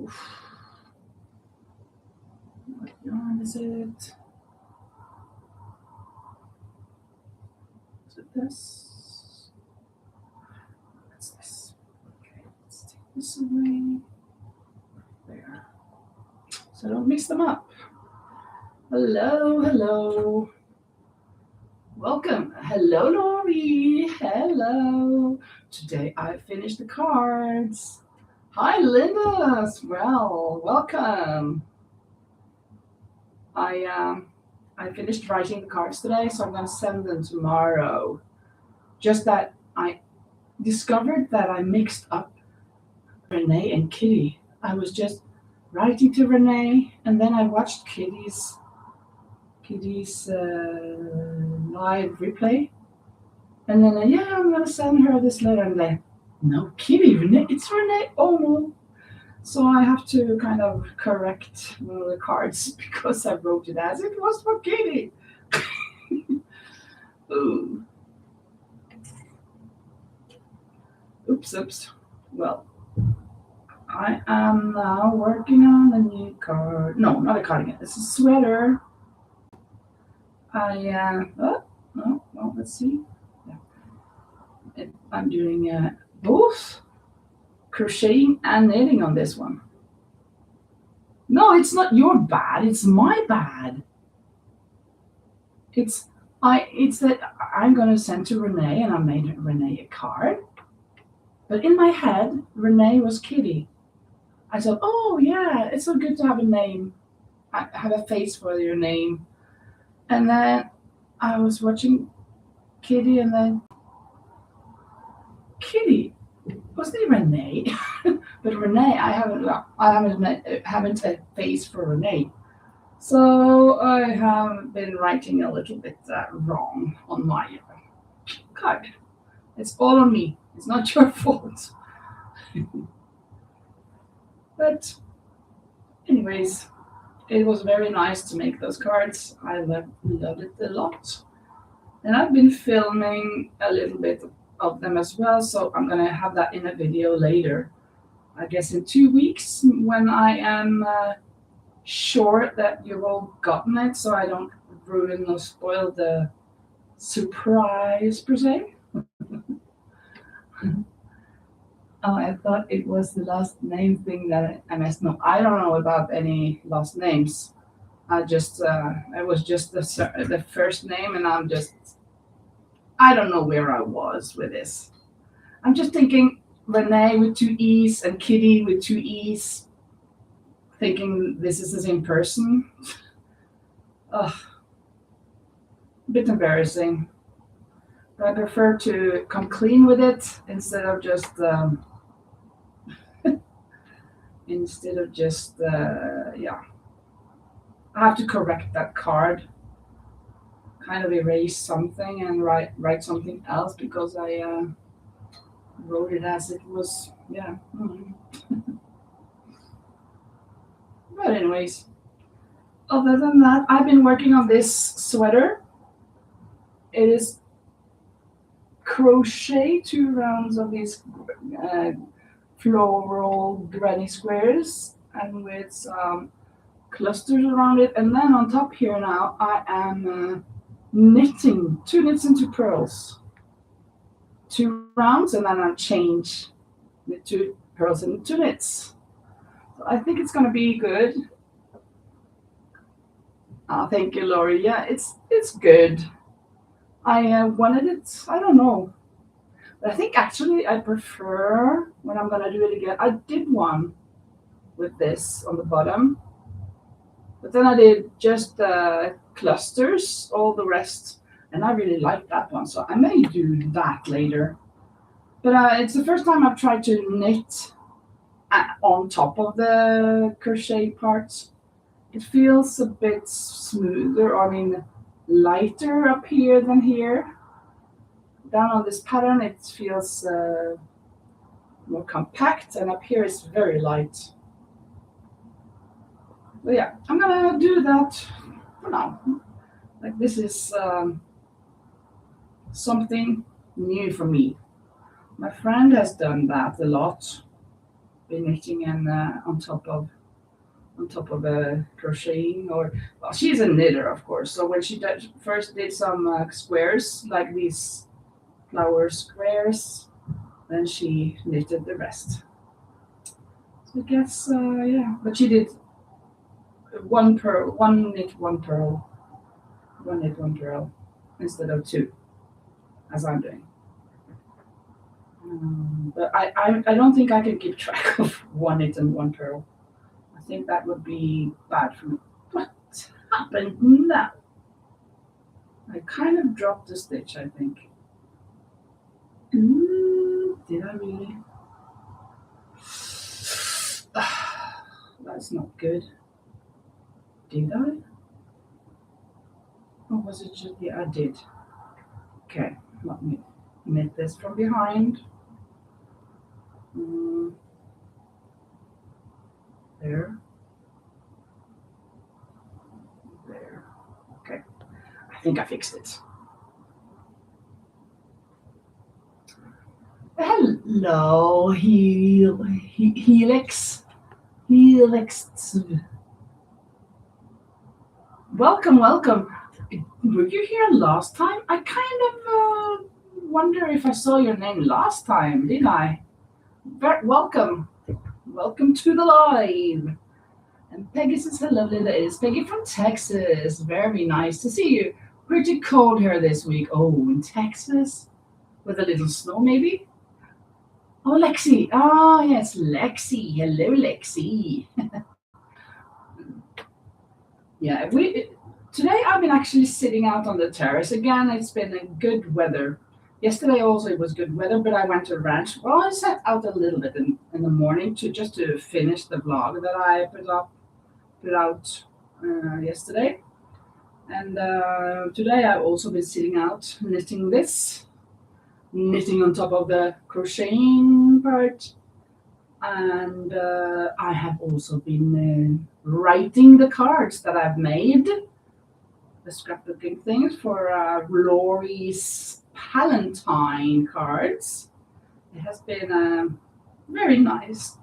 Oof. What yarn is it? Is it this? What's this? Okay, let's take this away. There. So don't mix them up. Hello, hello. Welcome. Hello, Lori. Hello. Today I finished the cards. Hi, Linda. Well, welcome. I finished writing the cards today, so I'm going to send them tomorrow. Just that I discovered that I mixed up Renee and Kitty. I was just writing to Renee, and then I watched Kitty's live replay, and then I'm gonna send her this letter, and then no, Kitty, Renee, it's Renee. Oh no! So I have to kind of correct one of the cards because I wrote it as it was for Kitty. Ooh. Oops. Well, I am now working on a new card. No, not a cardigan. It's a sweater. Let's see. Yeah. I'm doing both crocheting and knitting on this one. No, it's not your bad. It's my bad. It's that I'm gonna send to Renee, and I made Renee a card. But in my head, Renee was Kitty. I thought, oh yeah, it's so good to have a name. I have a face for your name. And then I was watching Kitty, and then Kitty, was it Renee? But Renee, I haven't a face for Renee. So I have been writing a little bit wrong on my card. It's all on me. It's not your fault. But anyways, it was very nice to make those cards. I loved it a lot. And I've been filming a little bit of them as well, so I'm going to have that in a video later. I guess in 2 weeks when I am sure that you've all gotten it, so I don't ruin or spoil the surprise per se. Oh, I thought it was the last name thing that I missed. No, I don't know about any last names. It was just the first name, and I don't know where I was with this. I'm just thinking Renee with 2 E's and Kitty with 2 E's, thinking this is the same person. Ugh, a bit embarrassing. But I prefer to come clean with it instead of just I have to correct that card, kind of erase something and write something else because I wrote it as it was. Yeah. But anyways, other than that, I've been working on this sweater. It is crochet 2 rounds of these floral granny squares and with some clusters around it, and then on top here now I am knitting 2 knits into pearls, 2 rounds, and then I'll change the 2 pearls into 2 knits. So I think it's going to be good. Thank you, Lori. Yeah, it's good. I wanted it. I don't know. But I think actually I prefer when I'm gonna do it again. I did one with this on the bottom, but then I did just clusters, all the rest, and I really like that one. So I may do that later. But it's the first time I've tried to knit on top of the crochet parts. It feels a bit smoother. I mean, lighter up here than here. Down on this pattern it feels more compact, and up here it's very light. But yeah, I'm gonna do that for now. Like, this is something new for me. My friend has done that a lot. been knitting and on top of crocheting. Or well, she's a knitter, of course. So when she first did some squares like these flower squares, then she knitted the rest. So I guess yeah, but she did one purl, one knit, one purl, one knit, one purl, instead of two, as I'm doing. But I don't think I can keep track of one knit and one purl. I think that would be bad for me. What happened now? I kind of dropped the stitch, I think. Did I really? That's not good. Did I? Or was it just, yeah, I did. Okay, let me knit this from behind. There. There. Okay, I think I fixed it. Hello, Helix. Helix. Welcome, welcome. Were you here last time? I kind of wonder if I saw your name last time, did I? Welcome. Welcome to the live. And Peggy says, hello, Linda. It is Peggy from Texas. Very nice to see you. Pretty cold here this week. Oh, in Texas? With a little snow, maybe? Oh, Lexi. Ah, yes, Lexi. Hello, Lexi. Yeah, today I've been actually sitting out on the terrace again. It's been a good weather. Yesterday also it was good weather, but I went to the ranch. Well, I sat out a little bit in the morning to finish the vlog that I put out yesterday. And today I've also been sitting out knitting on top of the crocheting part. And I have also been writing the cards that I've made, the scrapbooking things for Lori's Palentine cards. It has been a very nice,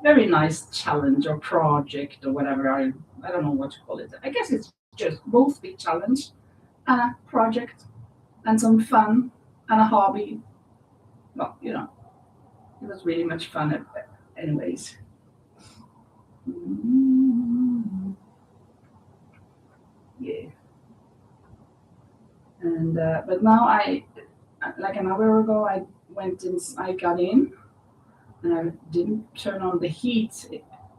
very nice challenge or project or whatever. I don't know what to call it. I guess it's just both big challenge and a project and some fun and a hobby. Well, it was really much fun anyways. Yeah. And but now like an hour ago, I got in, and I didn't turn on the heat.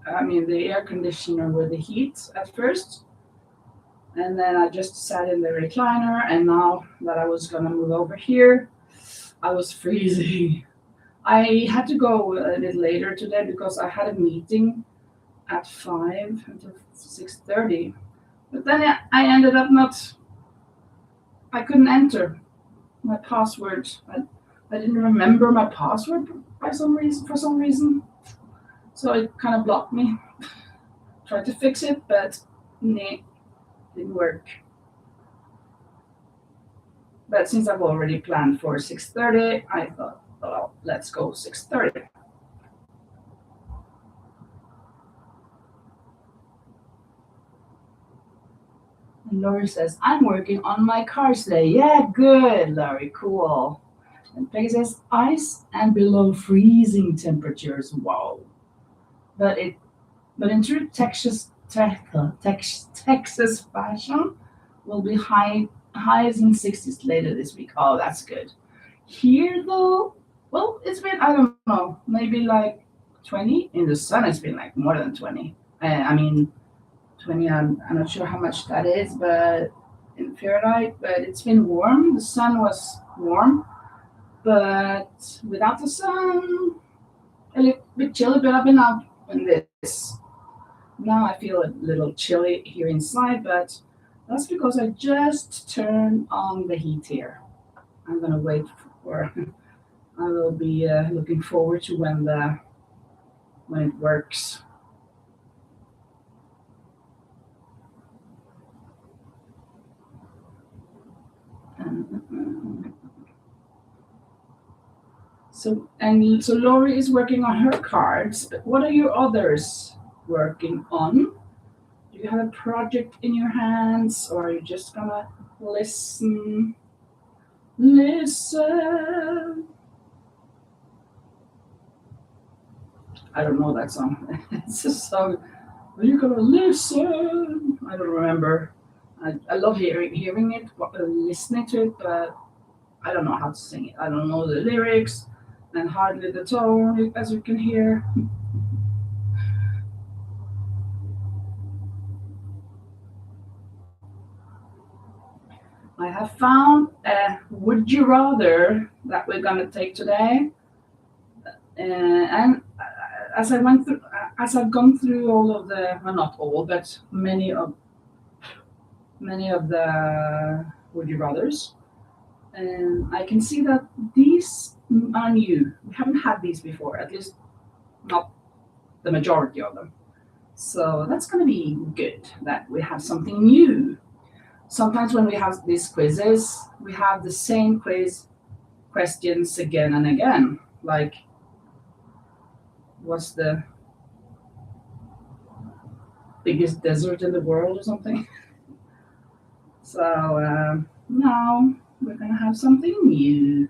I mean, the air conditioner with the heat at first, and then I just sat in the recliner. And now that I was gonna move over here, I was freezing. I had to go a little later today because I had a meeting at 5 until 6:30. But then I ended up not. I couldn't enter my password. I didn't remember my password for some reason. So it kind of blocked me. Tried to fix it, but nah, didn't work. But since I've already planned for 6:30, I thought, well, let's go 6:30. And Laurie says, I'm working on my cards today. Yeah, good, Laurie, cool. And Peggy says, ice and below freezing temperatures. Wow. But in true Texas fashion, will be highs in 60s later this week. Oh, that's good. Here though, well, it's been, I don't know, maybe like 20. In the sun, it's been like more than 20. I mean, 20. I'm not sure how much that is, but in Fahrenheit. But it's been warm. The sun was warm, but without the sun, a little bit chilly. But I've been out in this. Now I feel a little chilly here inside, but that's because I just turned on the heat here. I'm gonna wait for. I will be looking forward to when it works. So Lori is working on her cards, but what are your others working on? Do you have a project in your hands, or are you just gonna listen? Listen. I don't know that song. It's a song. Are you gonna listen? I don't remember. I love hearing it, listening to it, but I don't know how to sing it. I don't know the lyrics and hardly the tone, as you can hear. I have found a would you rather that we're gonna take today, and as I've gone through all of the, well, not all, but many of the would you rather's, and I can see that these are new. We haven't had these before, at least not the majority of them. So that's going to be good that we have something new. Sometimes when we have these quizzes, we have the same quiz questions again and again. Like, what's the biggest desert in the world or something? So now we're going to have something new.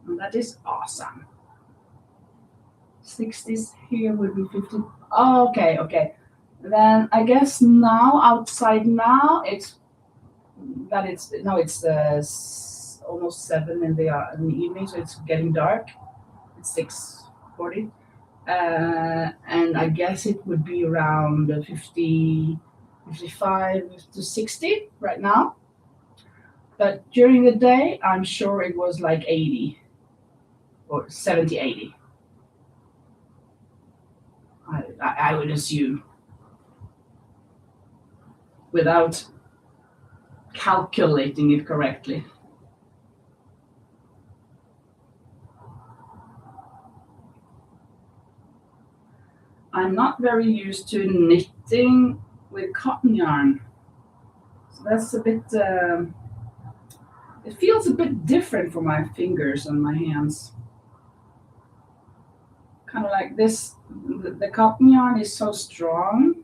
And that is awesome. 60s here would be 50. Oh, okay. Then I guess now outside now it's almost 7 in the evening, so it's getting dark. It's 6:40, and I guess it would be around 50, 55 to 60 right now. But during the day, I'm sure it was like 80 or 70, 80. I would assume, without calculating it correctly. I'm not very used to knitting with cotton yarn. So that's a bit, it feels a bit different for my fingers and my hands. Kind of like this, the cotton yarn is so strong,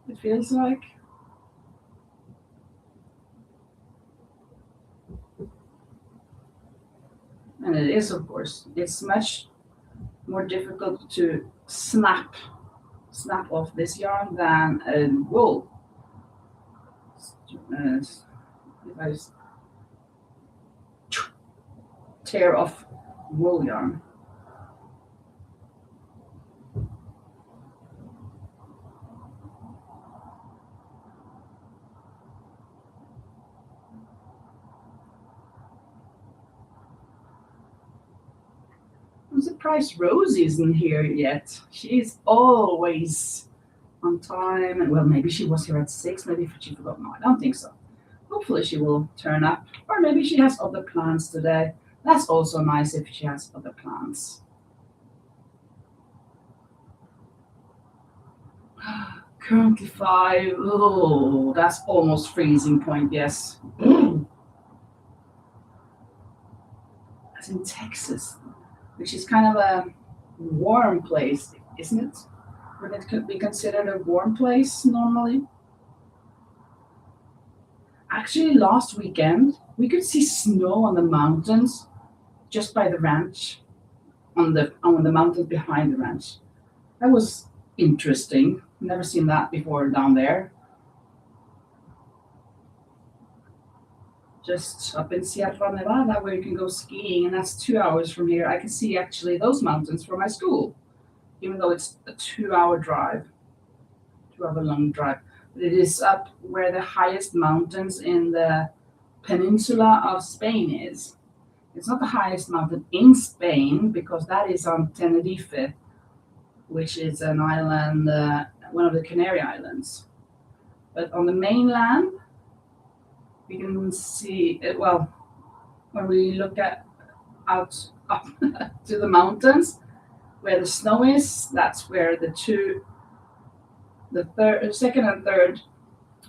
it feels like. And it is, of course. It's much more difficult to snap off this yarn than wool. If I tear off wool yarn. I'm surprised Rosie isn't here yet. She's always on time. And well, maybe she was here at 6. Maybe she forgot. No, I don't think so. Hopefully she will turn up. Or maybe she has other plans today. That's also nice if she has other plans. Currently 5. Oh, that's almost freezing point, yes. That's in Texas, which is kind of a warm place, isn't it? Would it be considered a warm place normally? Actually, last weekend, we could see snow on the mountains just by the ranch, on the mountain behind the ranch. That was interesting. Never seen that before down there. Just up in Sierra Nevada, where you can go skiing, and that's 2 hours from here. I can see actually those mountains from my school, even though it's a 2 hour drive, 2 hour long drive. But it is up where the highest mountains in the peninsula of Spain is. It's not the highest mountain in Spain because that is on Tenerife, which is an island, one of the Canary Islands. But on the mainland, we can see it. Well, when we look out up to the mountains where the snow is, that's where the second and third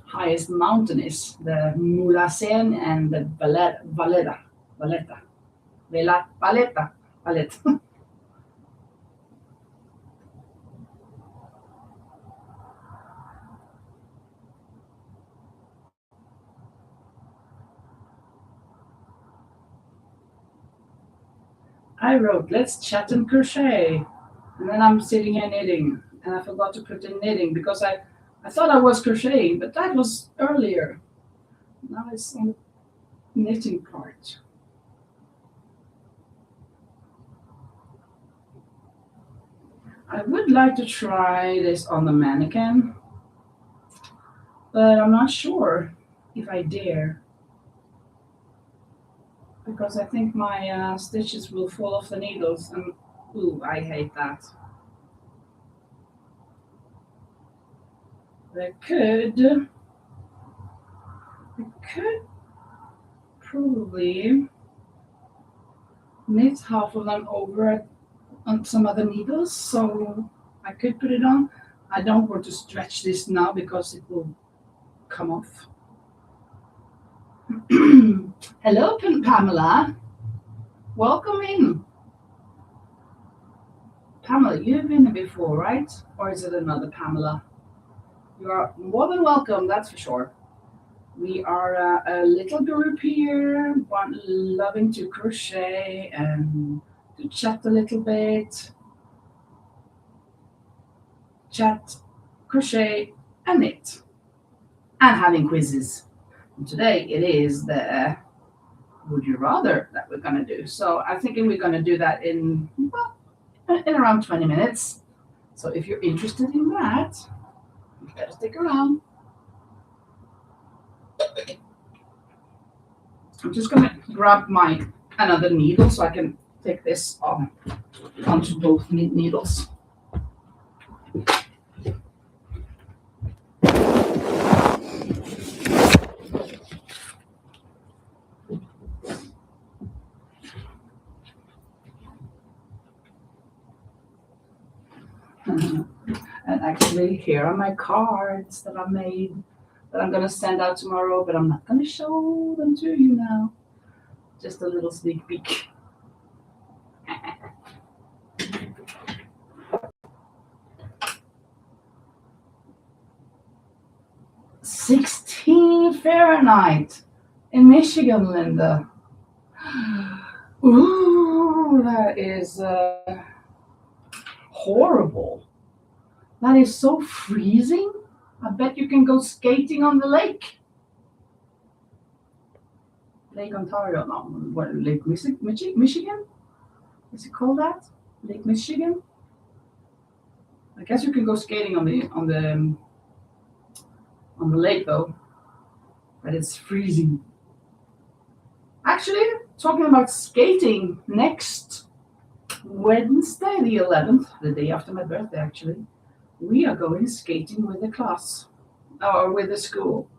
highest mountain is, the Mulhacén and the Valletta. de la paleta. Palette. I wrote, let's chat and crochet. And then I'm sitting here knitting. And I forgot to put in knitting because I thought I was crocheting, but that was earlier. Now it's on the knitting part. I would like to try this on the mannequin, but I'm not sure if I dare because I think my stitches will fall off the needles and ooh, I hate that. I could probably knit half of them over on some other needles so I could put it on. I don't want to stretch this now because it will come off. Hello, Pamela. Welcome in. Pamela, you've been here before, right? Or is it another Pamela? You are more than welcome, that's for sure. We are a little group here, loving to crochet and to chat a little bit. Chat, crochet, and knit. And having quizzes. And today it is the Would You Rather that we're going to do. So I'm thinking we're going to do that in around 20 minutes. So if you're interested in that, you better stick around. I'm just going to grab my another needle so I can take this onto both needles. And actually, here are my cards that I made that I'm going to send out tomorrow, but I'm not going to show them to you now. Just a little sneak peek. 16 Fahrenheit in Michigan, Linda. Ooh, that is horrible. That is so freezing. I bet you can go skating on the lake. Lake Ontario, no, what, Lake Michigan? Is it called that? Lake Michigan? I guess you can go skating on the lake though, but it's freezing. Actually, talking about skating, next Wednesday, the 11th, the day after my birthday, actually, we are going skating with the class or with the school.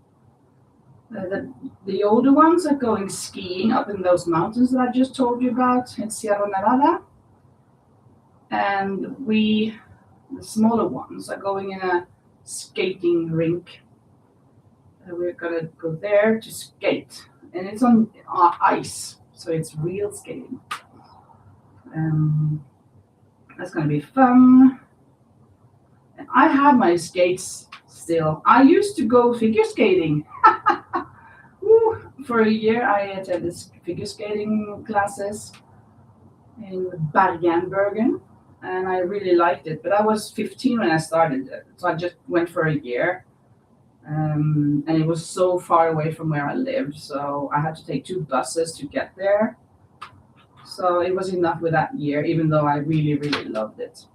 The older ones are going skiing up in those mountains that I just told you about in Sierra Nevada. And the smaller ones, are going in a skating rink. We're going to go there to skate. And it's on ice, so it's real skating. That's going to be fun. And I have my skates still. I used to go figure skating. For a year, I attended figure skating classes in Bergen, and I really liked it. But I was 15 when I started it, so I just went for a year. And it was so far away from where I lived, so I had to take 2 buses to get there. So it was enough with that year, even though I really, really loved it.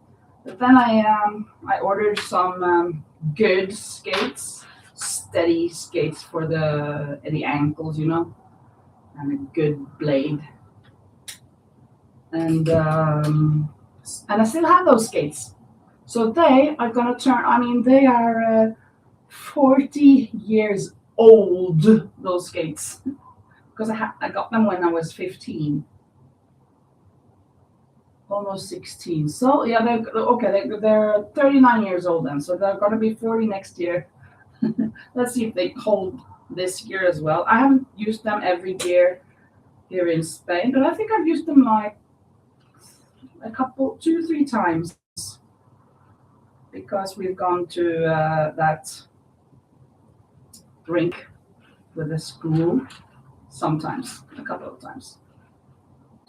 But then I ordered some good skates, steady skates for the ankles, and a good blade. And I still have those skates. So they are gonna turn. I mean, they are 40 years old. Those skates, because I got them when I was 15. Almost 16. So yeah, they're 39 years old then. So they're going to be 40 next year. Let's see if they hold this year as well. I haven't used them every year here in Spain, but I think I've used them like a couple, 2, 3 times because we've gone to that drink with the school sometimes, a couple of times,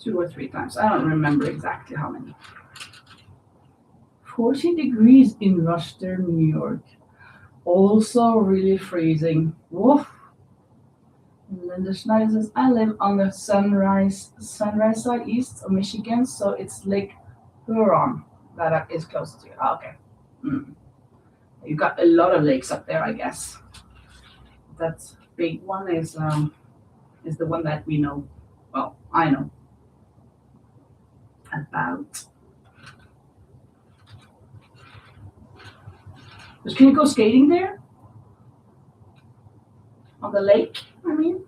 2 or 3 times. I don't remember exactly how many. 40 degrees in Rochester, New York. Also really freezing. Woof. And Linda Schneider says, I live on the sunrise side east of Michigan, so it's Lake Huron that is close to you. Okay. Mm. You got a lot of lakes up there, I guess. That big one is the one that we know. Well, I know about. But can you go skating there? On the lake, I mean?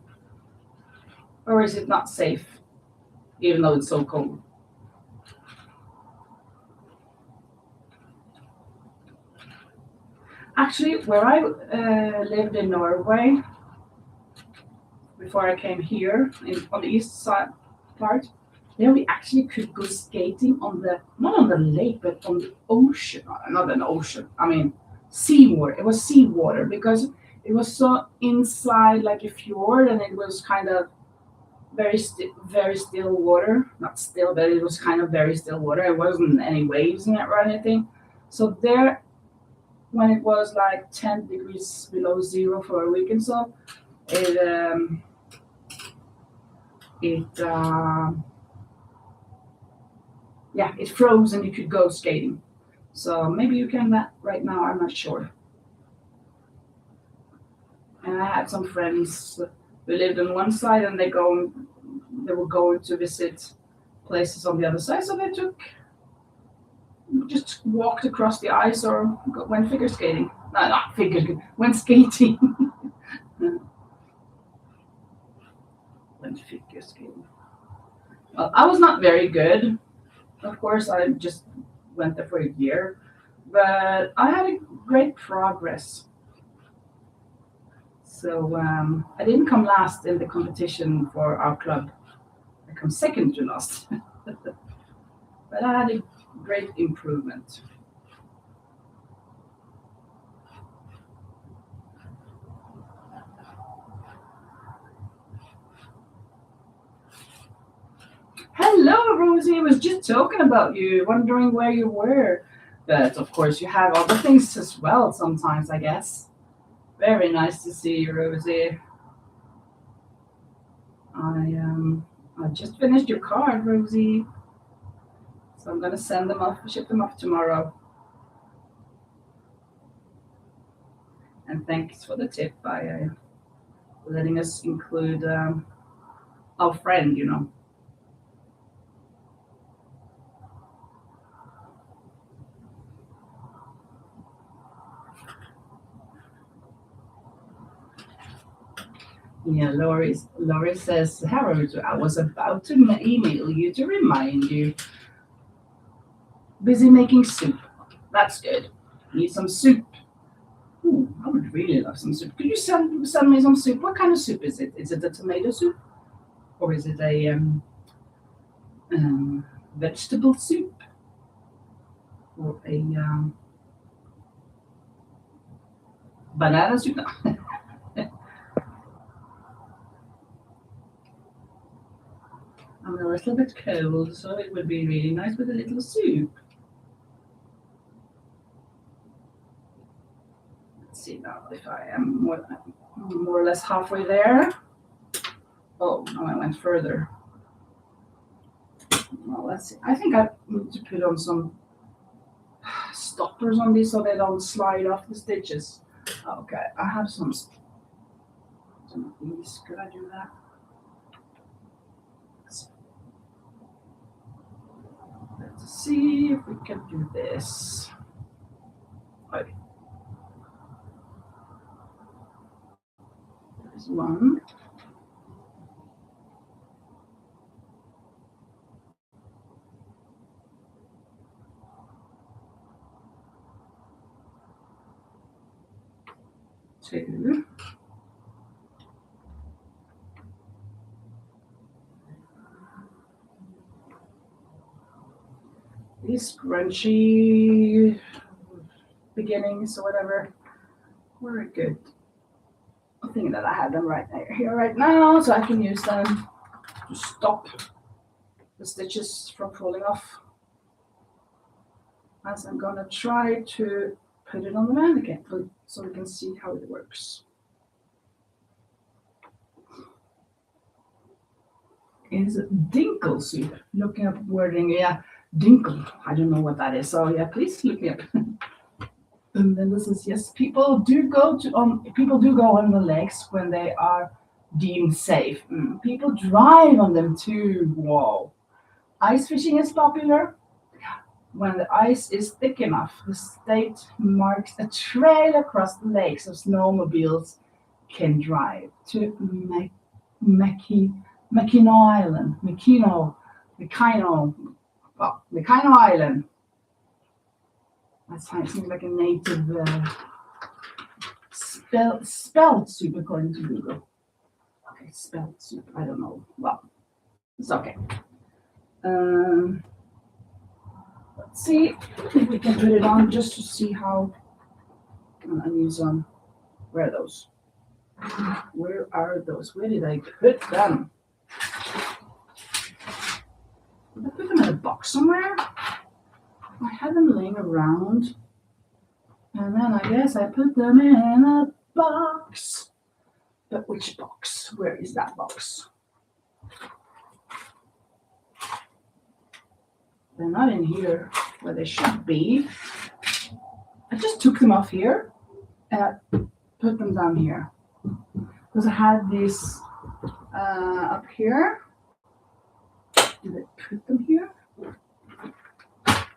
Or is it not safe, even though it's so cold? Actually, where I lived in Norway before I came here, on the east side part, there we actually could go skating on the, not on the lake, but on the ocean. Not an ocean, I mean, seawater. It was seawater because it was so inside like a fjord and it was kind of very still water. Not still, but it was kind of very still water. It wasn't any waves in it or anything. So there, when it was like 10 degrees below zero for a week and so, it yeah, it froze and you could go skating. So maybe you can that right now. I'm not sure. And I had some friends who lived on one side and they were going to visit places on the other side. So they just walked across the ice or went figure skating. No, not figure skating. Went skating. Went figure skating. Well, I was not very good. Of course, I just went there for a year, but I had a great progress. So I didn't come last in the competition for our club. I come second to last, but I had a great improvement. Hello, Rosie. I was just talking about you, wondering where you were. But of course, you have other things as well sometimes, I guess. Very nice to see you, Rosie. I just finished your card, Rosie. So I'm gonna send them off, ship them off tomorrow. And thanks for the tip by letting us include our friend, you know. Yeah, Lori says, Harold, I was about to email you to remind you. Busy making soup. That's good. Need some soup. Ooh, I would really love some soup. Could you send me some soup? What kind of soup is it? Is it a tomato soup? Or is it a vegetable soup? Or a banana soup? No. I'm a little bit cold, so it would be really nice with a little soup. Let's see now if I am more or less halfway there. Oh, no, I went further. Well, let's see. I think I need to put on some stoppers on these so they don't slide off the stitches. Okay, I have some of these. Could I do that? Let's see if we can do this. Okay. There's one. Two. these scrunchy beginnings or whatever were good. I think that I have them right here right now, so I can use them to stop the stitches from falling off. As I'm gonna try to put it on the mannequin so we can see how it works. It's Dinkle soup. Looking up wording, yeah, Dinkle. I don't know what that is, so yeah, please look me up. And then this is yes, people do go on the lakes when they are deemed safe. People drive on them too. Whoa. Ice fishing is popular. When the ice is thick enough, the state marks a trail across the lake so snowmobiles can drive to Makino Island. Makino Island. That seems like a native spelled soup according to Google. Okay, spelled soup. I don't know. Well, it's okay. Let's see if we can put it on just to see how. I need some. Where are those? Where are those? Where did I put them? Did I put them in a box somewhere? I had them laying around. And then I guess I put them in a box. But which box? Where is that box? They're not in here where they should be. I just took them off here and I put them down here. Because I had these up here. Did I put them here?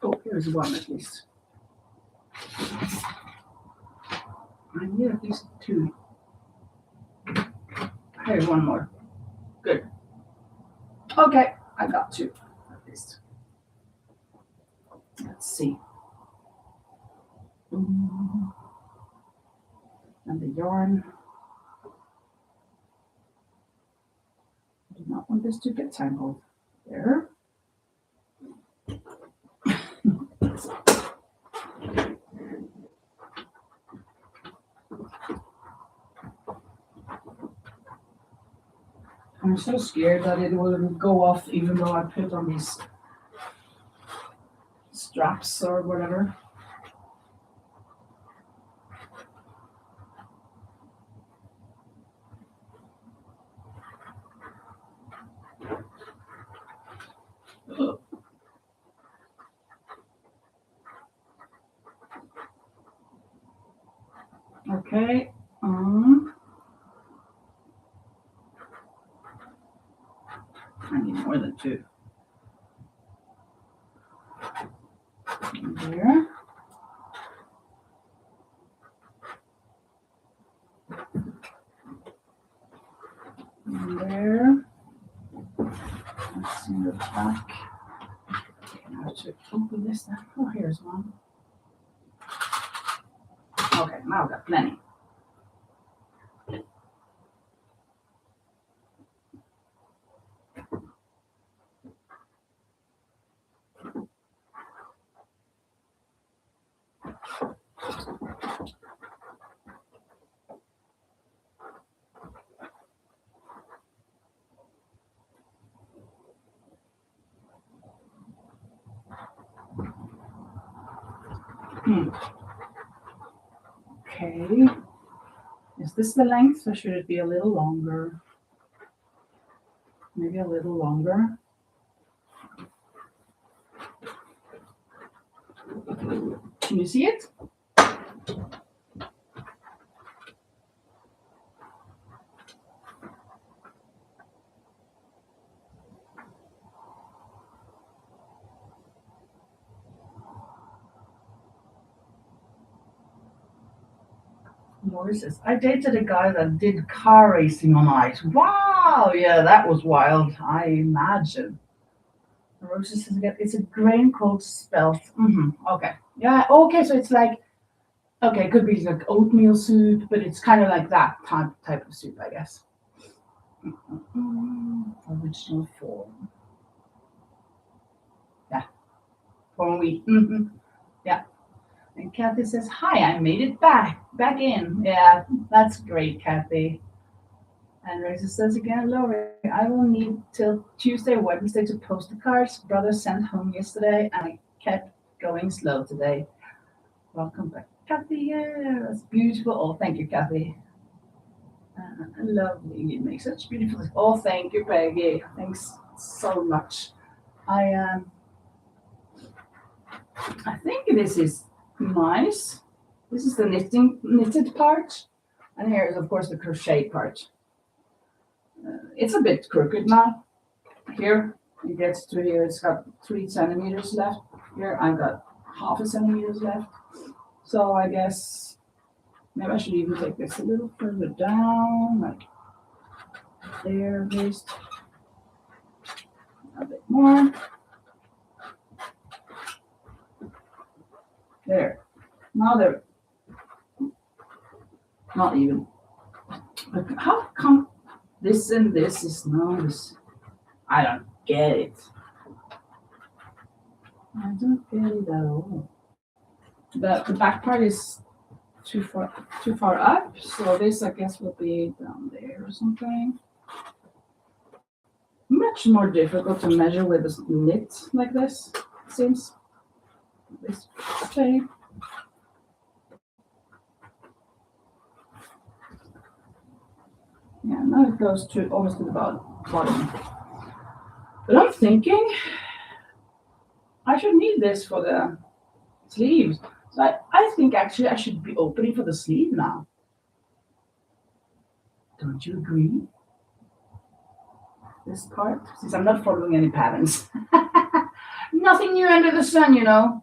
Oh, here's one at least. I need at least two. Here's one more. Good. Okay, I got two at least. Let's see. And the yarn. I do not want this to get tangled. There. I'm so scared that it will go off even though I put on these straps or whatever. Okay. I need more than two. There. And there. Let's see the back. Now to open this then. Oh, here's one. Okay, now I've got plenty. Okay. Is this the length or should it be a little longer? Maybe a little longer. Can you see it? Horses. I dated a guy that did car racing on ice. Wow, yeah, that was wild. I imagine. The roses is it's a grain called spelt. Okay, yeah, okay. So it's like it could be like oatmeal soup, but it's kind of like that type of soup, I guess. Original form. Yeah. for a week. Yeah. And Kathy says, "Hi, I made it back in." Yeah, that's great, Kathy. And Rachel says again, "Lori, I will need till Tuesday, Wednesday to post the cards. Brother sent home yesterday, and I kept going slow today." Welcome back, Kathy. Yeah, that's beautiful. Oh, thank you, Kathy. Lovely. You make such beautiful. Oh, thank you, Peggy. Thanks so much. I I think this is nice. This is the knitted part, and here is of course the crochet part. It's a bit crooked now. Here it gets to here. It's got 3 centimeters left. Here I've got half a centimeters left. So I guess maybe I should even take this a little further down, like there, just a bit more. There. Now they're not even. But how come this and this is not this? I don't get it. I don't get it at all. The back part is too far up, so this I guess will be down there or something. Much more difficult to measure with a knit like this, it seems. This way. Yeah, now it goes to almost to the bottom. But I'm thinking I should need this for the sleeves. So I think actually I should be opening for the sleeve now. Don't you agree? This part, since I'm not following any patterns. Nothing new under the sun, you know.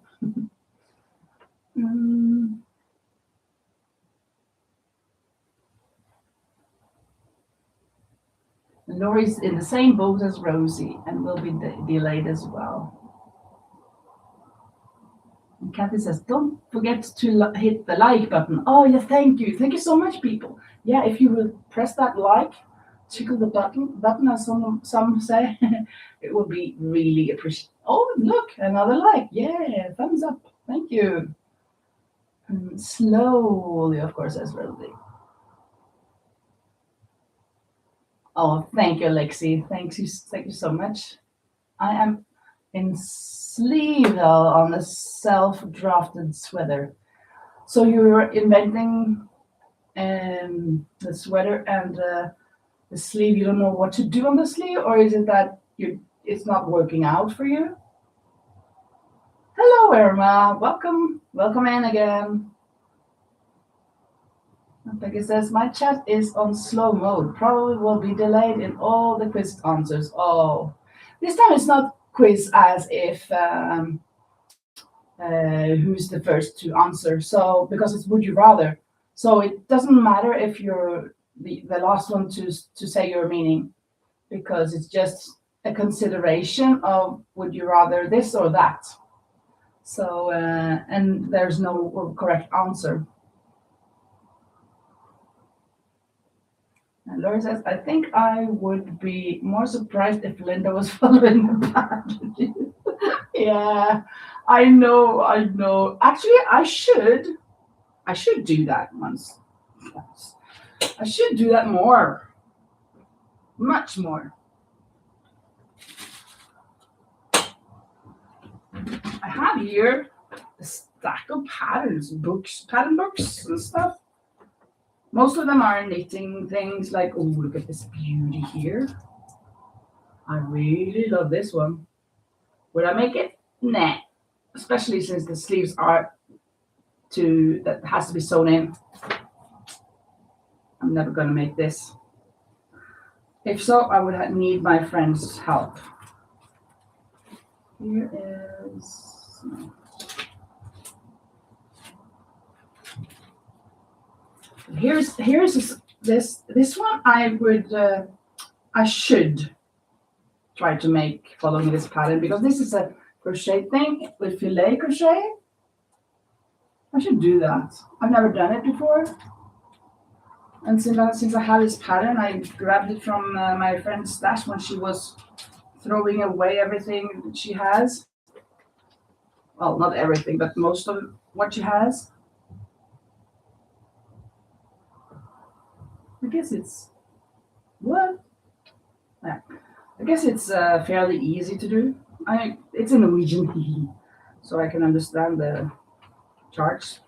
Lori's in the same boat as Rosie and will be delayed as well. And Kathy says, "Don't forget to hit the like button." Oh, yeah, thank you. Thank you so much, people. Yeah, if you will press that like, tickle the button as some say, it will be really appreciated. Oh, look, another like. Yeah, thumbs up. Thank you. And slowly, of course, as Rosie. Oh, thank you, Lexi. Thank you so much. I am in sleeve though on the self-drafted sweater. So you're inventing the sweater and the sleeve. You don't know what to do on the sleeve, or is it that it's not working out for you? Hello, Irma. Welcome in again. Peggy says, "My chat is on slow mode. Probably will be delayed in all the quiz answers." Oh, this time it's not quiz as if who's the first to answer. So because it's would you rather. So it doesn't matter if you're the last one to say your meaning, because it's just a consideration of would you rather this or that. So and there's no correct answer. And Laura says, "I think I would be more surprised if Linda was following the pattern." Yeah, I know. Actually, I should do that once. I should do that more. Much more. I have here a stack of patterns, pattern books and stuff. Most of them are knitting things like, oh, look at this beauty here. I really love this one. Would I make it? Nah. Especially since the sleeves are that has to be sewn in. I'm never going to make this. If so, I would need my friend's help. Here is... Here's this one. I should try to make following this pattern, because this is a crochet thing with filet crochet. I should do that. I've never done it before, and since I have this pattern, I grabbed it from my friend's stash when she was throwing away everything she has. well, not everything, but most of what she has. I guess it's what? Yeah. I guess it's fairly easy to do. It's in Norwegian, so I can understand the charts.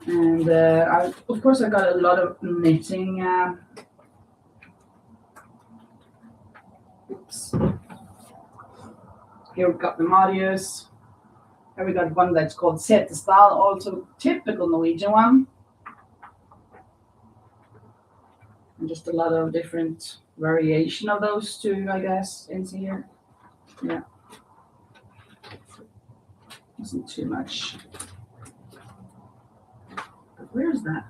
And of course, I got a lot of knitting. Oops. Here we got the Marius. Here we got one that's called Setesdal, also typical Norwegian one. And just a lot of different variation of those two, I guess, in here. Yeah. Isn't too much. But where's that?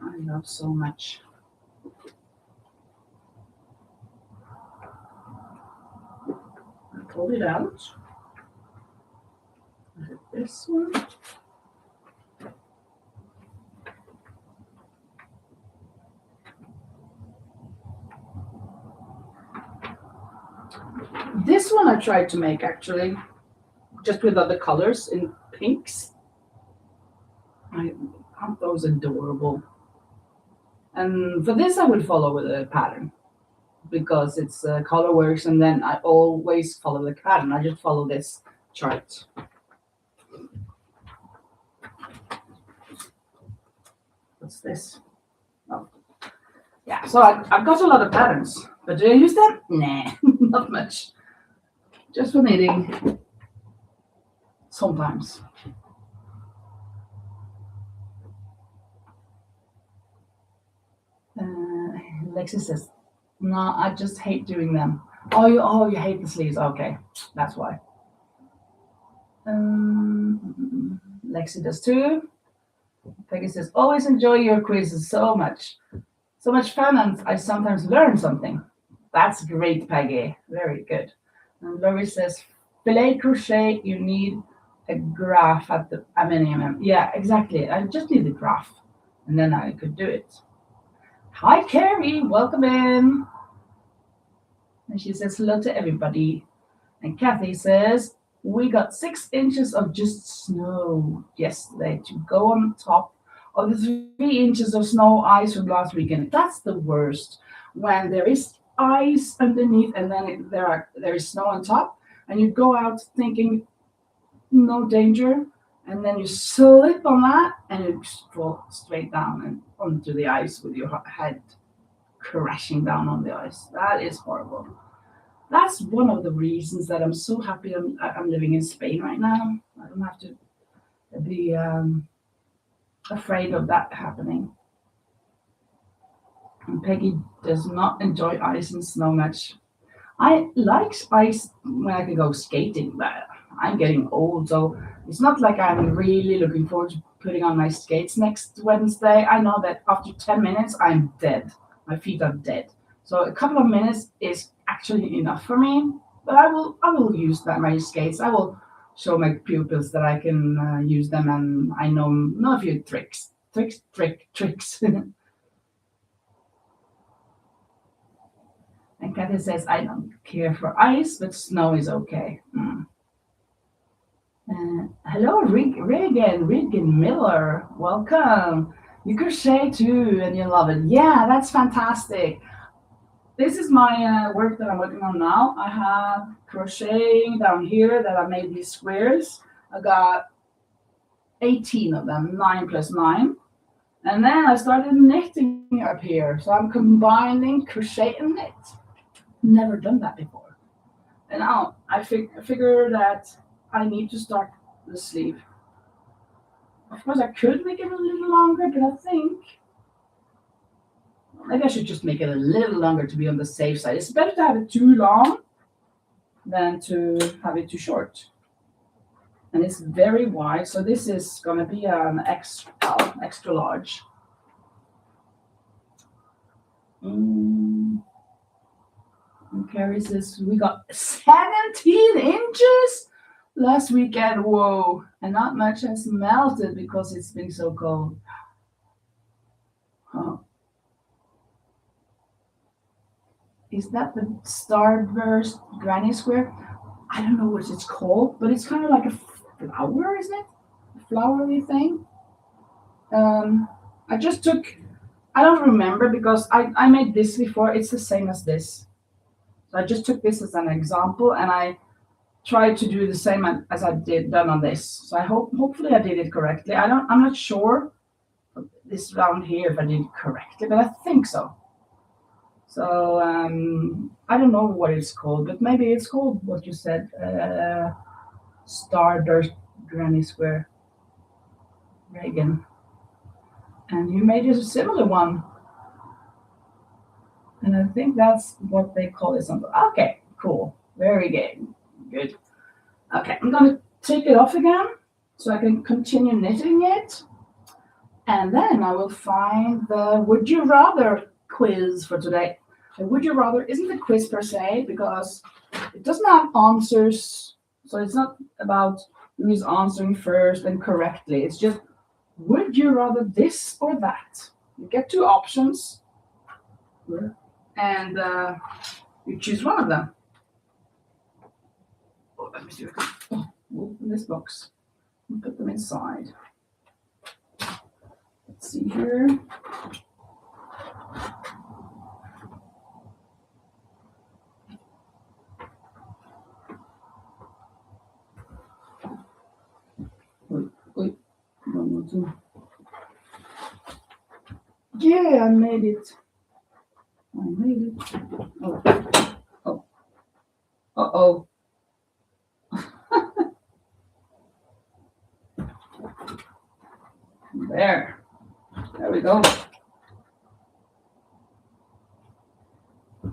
I love so much. I pulled it out. This one. This one I tried to make actually, just with other colors in pinks. Aren't those adorable? And for this I would follow with a pattern because it's color works, and then I always follow the pattern. I just follow this chart. What's this? Oh, yeah. So I've got a lot of patterns, but do I use them? Nah, not much. Just for knitting. Sometimes. Lexi says, "No, I just hate doing them." Oh, you hate the sleeves. Okay, that's why. Lexi does too. Peggy says, "Always enjoy your quizzes so much. So much fun, and I sometimes learn something." That's great, Peggy. Very good. And Lori says, "Filet crochet, you need a graph at the minimum." Yeah, exactly. I just need the graph, and then I could do it. Hi, Carrie. Welcome in. And she says hello to everybody. And Kathy says, "We got 6 inches of just snow yesterday to go on top of the 3 inches of snow ice from last weekend." That's the worst, when there is ice underneath and then there is snow on top, and you go out thinking no danger, and then you slip on that and you fall straight down and onto the ice with your head crashing down on the ice. That is horrible. That's one of the reasons that I'm so happy I'm living in Spain right now. I don't have to be afraid of that happening. And Peggy does not enjoy ice and snow much. I like ice when I can go skating, but I'm getting old, so it's not like I'm really looking forward to putting on my skates next Wednesday. I know that after 10 minutes, I'm dead. My feet are dead. So a couple of minutes is actually enough for me, but I will use my skates. I will show my pupils that I can use them, and I know a few tricks. Tricks. And Kathy says, "I don't care for ice, but snow is okay." Hello, Regan Miller. Welcome. You crochet too, and you love it. Yeah, that's fantastic. This is my work that I'm working on now. I have crocheting down here that I made these squares. I got 18 of them, 9 plus 9. And then I started knitting up here. So I'm combining crochet and knit. Never done that before. And now I figure that I need to start the sleeve. Of course, I could make it a little longer, but I think maybe I should just make it a little longer to be on the safe side. It's better to have it too long than to have it too short. And it's very wide, so this is going to be an extra large. And Carrie says, "We got 17 inches last weekend." Whoa. And not much has melted because it's been so cold. Huh. Is that the Starburst Granny Square? I don't know what it's called, but it's kind of like a flower, isn't it? A flowery thing. I just took, I don't remember because I made this before. It's the same as this. So I just took this as an example and I tried to do the same as I done on this. So hopefully I did it correctly. I'm not sure this round here if I did it correctly, but I think so. So I don't know what it's called, but maybe it's called what you said, Stardust Granny Square Reagan. And you made a similar one. And I think that's what they call it. Something. Okay, cool. Very good. Good. Okay, I'm going to take it off again so I can continue knitting it. And then I will find the Would You Rather quiz for today. The Would You Rather isn't a quiz per se because it doesn't have answers. So it's not about who's answering first and correctly. It's just, would you rather this or that? You get two options. And you choose one of them. Oh, let me see. Open this box and put them inside. Let's see here. Wait. 1 more, 2. Yeah, I made it. Oh. Uh-oh. There we go.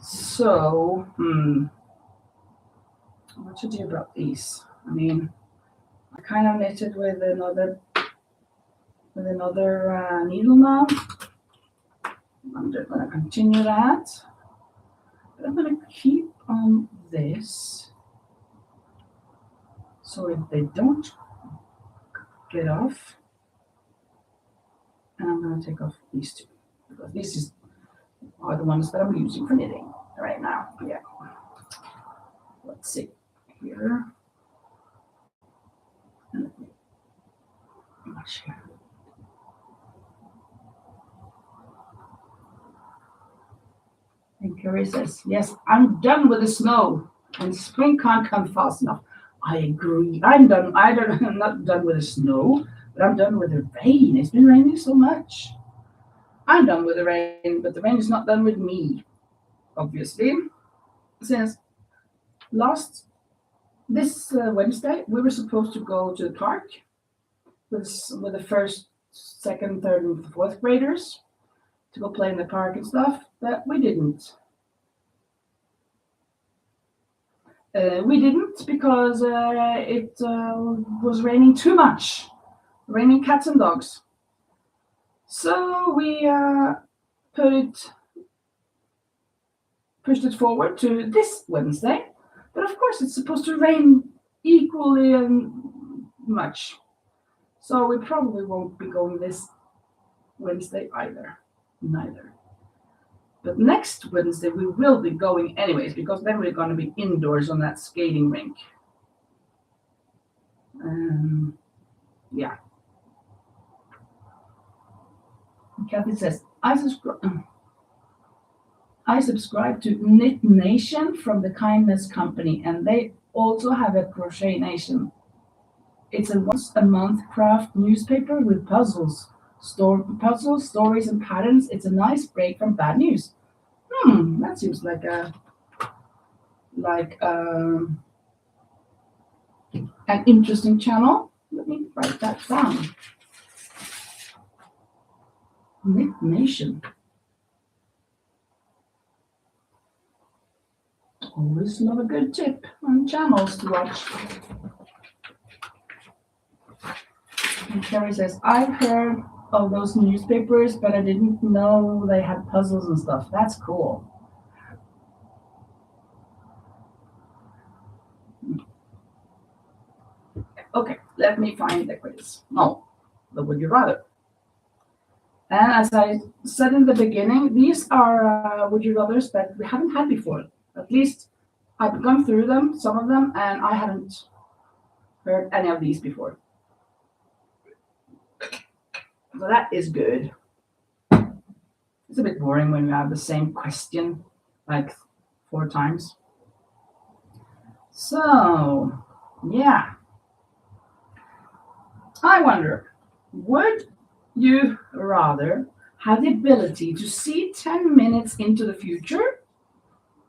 So, what to do about these? I mean, I kind of knitted with another needle now. I'm just going to continue that. But I'm going to keep on this. So if they don't get off, and I'm going to take off these two because these are the ones that I'm using for knitting right now. Yeah. Let's see here. Much here. And Carrie says, yes, I'm done with the snow and spring can't come fast enough. I agree. I'm done. I'm not done with the snow, but I'm done with the rain. It's been raining so much. I'm done with the rain, but the rain is not done with me, obviously. Since this Wednesday, we were supposed to go to the park with the first, second, third, and fourth graders to go play in the park and stuff, but we didn't. We didn't because it was raining too much, raining cats and dogs. So we pushed it forward to this Wednesday. But of course, it's supposed to rain equally much. So we probably won't be going this Wednesday neither. But next Wednesday, we will be going anyways, because then we're going to be indoors on that skating rink. Yeah. Kathy says, I subscribe to Knit Nation from the Kindness Company, and they also have a Crochet Nation. It's a once-a-month craft newspaper with puzzles, stories, and patterns. It's a nice break from bad news. That seems like an interesting channel. Let me write that down. Knit Nation. Always love a good tip on channels to watch. And Carrie says, I've heard of those newspapers, but I didn't know they had puzzles and stuff. That's cool. Okay, let me find the quiz. No, the Would You Rather. And as I said in the beginning, these are Would You Rathers that we haven't had before. At least I've gone through them, some of them, and I haven't heard any of these before. So that is good. It's a bit boring when you have the same question like 4 times. So, yeah. I wonder, would you rather have the ability to see 10 minutes into the future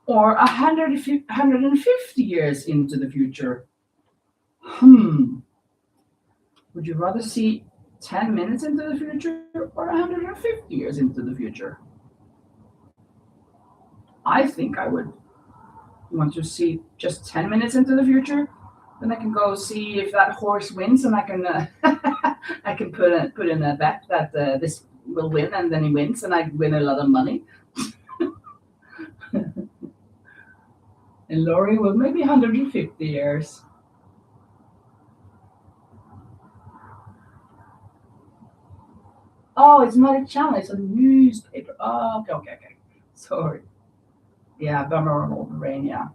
or 150 years into the future? Would you rather see 10 minutes into the future or 150 years into the future? I think I would want to see just 10 minutes into the future. Then I can go see if that horse wins, and I can I can put in a bet that this will win, and then he wins, and I win a lot of money. And Laurie will maybe 150 years. Oh, it's not a channel; it's a newspaper. Oh, okay. Sorry. Yeah, bummer on all the rain. Yeah.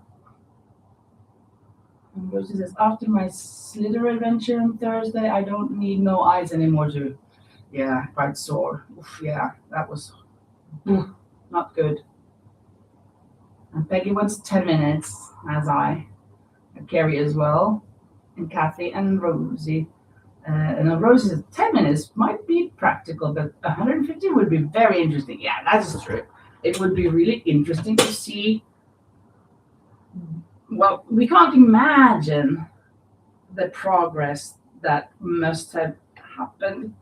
And Rosie says, after my slither adventure on Thursday, I don't need no eyes anymore to, yeah, quite sore. Oof, yeah, that was not good. And Peggy wants 10 minutes, as I. And Carrie as well. And Kathy and Rosie. And Rosie says, 10 minutes might be practical, but 150 would be very interesting. Yeah, that's true. It would be really interesting to see. Well, we can't imagine the progress that must have happened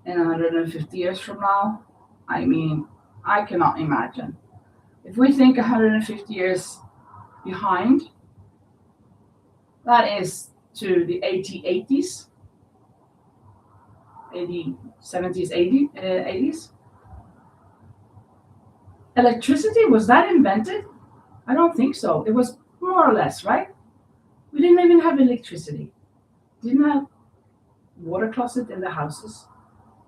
in 150 years from now. I mean, I cannot imagine. If we think 150 years behind, that is to the 80s, 70s, 80s. Electricity, was that invented? I don't think so. It was more or less, right? We didn't even have electricity. Didn't have water closet in the houses.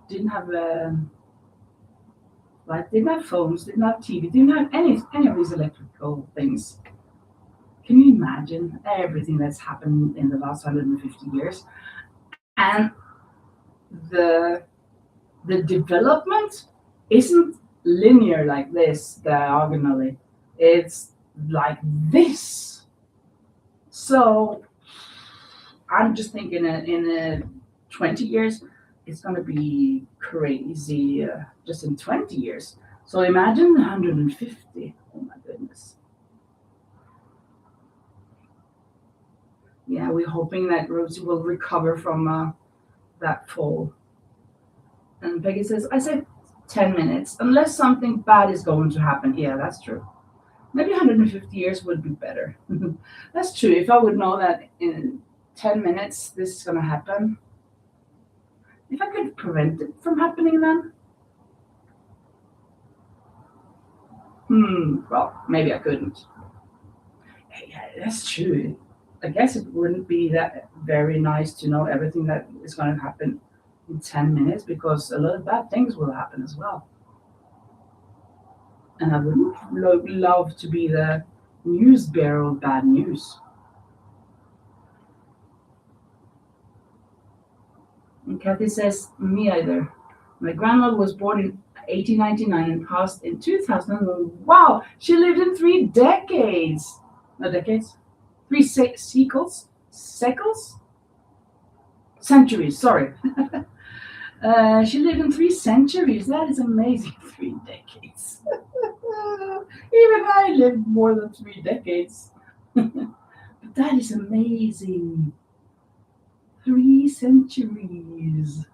Didn't have didn't have phones. Didn't have TV. Didn't have any of these electrical things. Can you imagine everything that's happened in the last 150 years? And the development isn't linear like this diagonally. It's like this. So I'm just thinking in 20 years, it's going to be crazy just in 20 years. So imagine 150. Oh my goodness. Yeah, we're hoping that Rosie will recover from that fall. And Peggy says, I said 10 minutes, unless something bad is going to happen. Yeah, that's true. Maybe 150 years would be better. That's true. If I would know that in 10 minutes this is going to happen, if I could prevent it from happening then, well, maybe I couldn't. Yeah, that's true. I guess it wouldn't be that very nice to know everything that is going to happen in 10 minutes because a lot of bad things will happen as well. And I wouldn't love to be the news bearer of bad news. And Kathy says, me either. My grandmother was born in 1899 and passed in 2000. Wow, she lived in 3 decades. No decades? 3 secles? Centuries, sorry. She lived in 3 centuries. That is amazing. 3 decades. Even I lived more than 3 decades. But that is amazing. 3 centuries.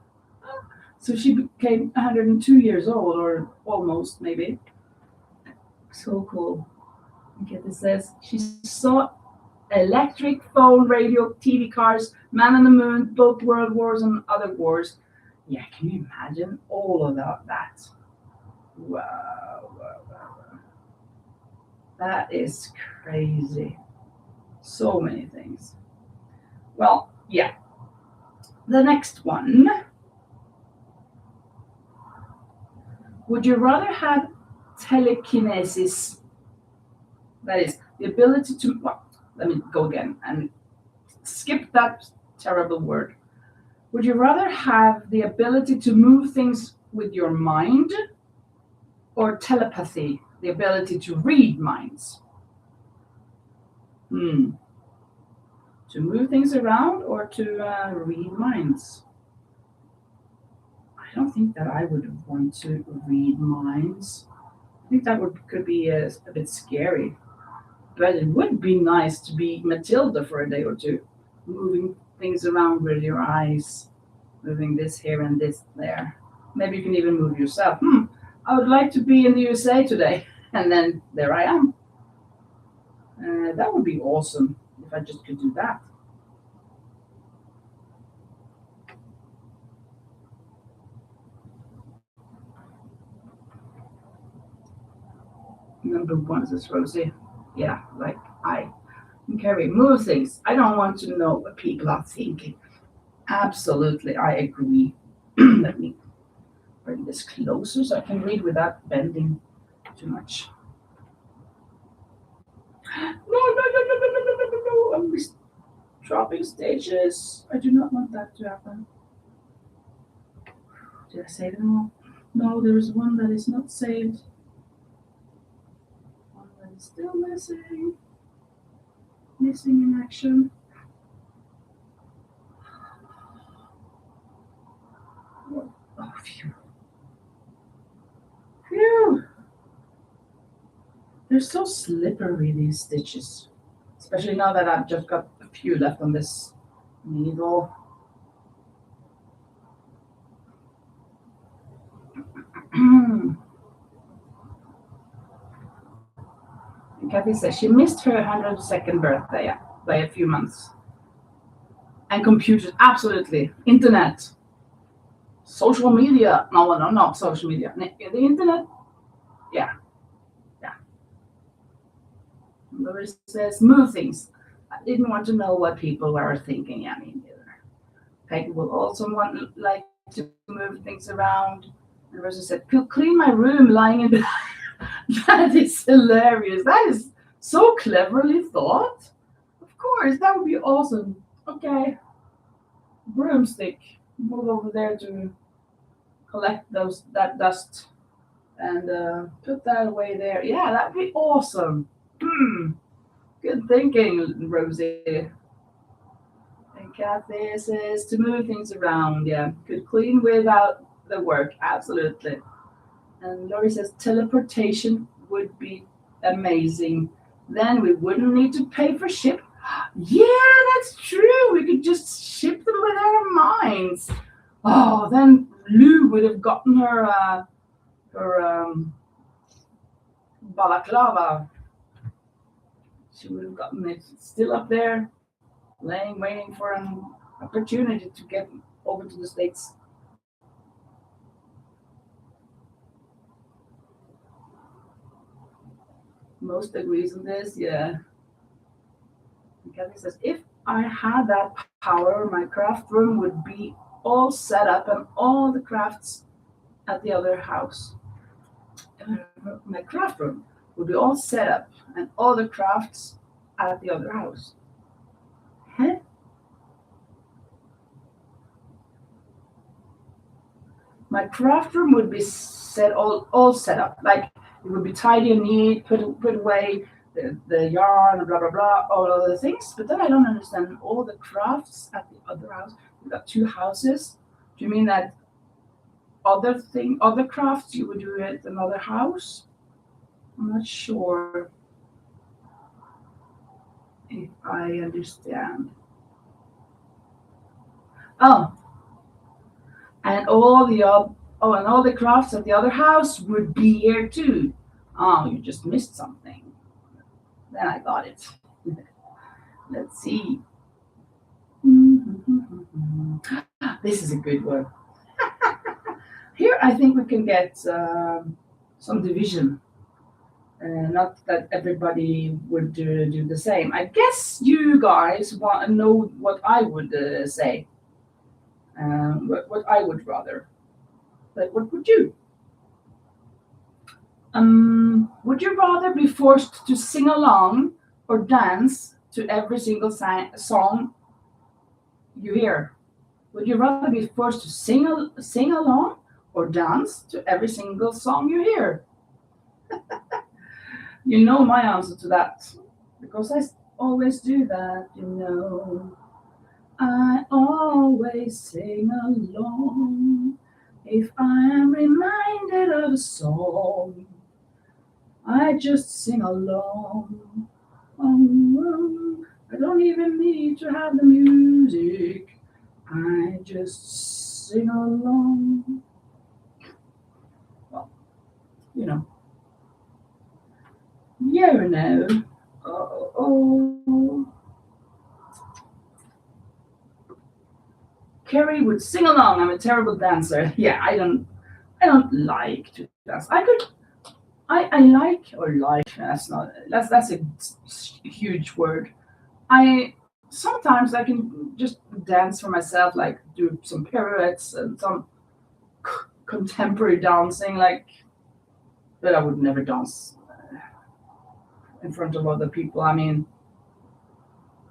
So she became 102 years old, or almost, maybe. So cool. Okay, this says she saw electric, phone, radio, TV, cars, man on the moon, both world wars and other wars. Yeah, can you imagine all of that? Wow. That is crazy. So many things. Well, yeah. The next one. Would you rather have telekinesis? That is, the ability to, well, let me go again and skip that terrible word. Would you rather have the ability to move things with your mind or telepathy, the ability to read minds? To move things around or to read minds? I don't think that I would want to read minds. I think that could be a bit scary. But it would be nice to be Matilda for a day or two, moving things around with your eyes, moving this here and this there. Maybe you can even move yourself. I would like to be in the USA today. And then there I am. That would be awesome if I just could do that. Number one is this, Rosie. Yeah, like I can carry move things. I don't want to know what people are thinking. Absolutely, I agree. Let me bring this closer so I can read without bending too much. No, I'm dropping stages. I do not want that to happen. Did I save them all? No, there is one that is not saved. One that is still missing. Missing in action. Oh, phew. Phew. They're so slippery, these stitches. Especially now that I've just got a few left on this needle. And Kathy says she missed her 102nd birthday by a few months. And computers, absolutely. Internet. Social media. No, not social media. The internet. Yeah. Laura says, move things. I didn't want to know what people were thinking. Yeah, me neither. Peggy will also like to move things around. And Rosa said, clean my room lying in bed. That is hilarious. That is so cleverly thought. Of course, that would be awesome. Okay. Broomstick. Move over there to collect that dust and put that away there. Yeah, that'd be awesome. Good thinking, Rosie. And Kathy says to move things around. Yeah, could clean without the work. Absolutely. And Lori says teleportation would be amazing. Then we wouldn't need to pay for ship. Yeah, that's true. We could just ship them with our minds. Oh, then Lou would have gotten her balaclava. She would have gotten it still up there, waiting for an opportunity to get over to the States. Most agrees on this, yeah. And Kathy says, if I had that power, my craft room would be all set up and all the crafts at the other house. My craft room would be all set up and all the crafts at the other house. Huh? My craft room would be all set up. Like it would be tidy and neat, put away the yarn, blah, blah, blah, all other things. But then I don't understand all the crafts at the other house. We've got two houses. Do you mean that other crafts you would do at another house? I'm not sure if I understand. Oh, and all the crafts at the other house would be here too. Oh, you just missed something. Then I got it. Let's see. This is a good one. Here I think we can get some division. Not that everybody would do the same. I guess you guys want to know what I would say. What I would rather. But what would you? Would you rather be forced to sing along or dance to every single song you hear? Would you rather be forced to sing along or dance to every single song you hear? You know my answer to that. Because I always do that, you know. I always sing along. If I am reminded of a song, I just sing along. I don't even need to have the music. I just sing along. Well, you know. You know. Oh. Carrie would sing along. I'm a terrible dancer. Yeah, I don't like to dance. I like or like that's a huge word. I sometimes I can just dance for myself, like do some pirouettes and some contemporary dancing, like, but I would never dance in front of other people. I mean,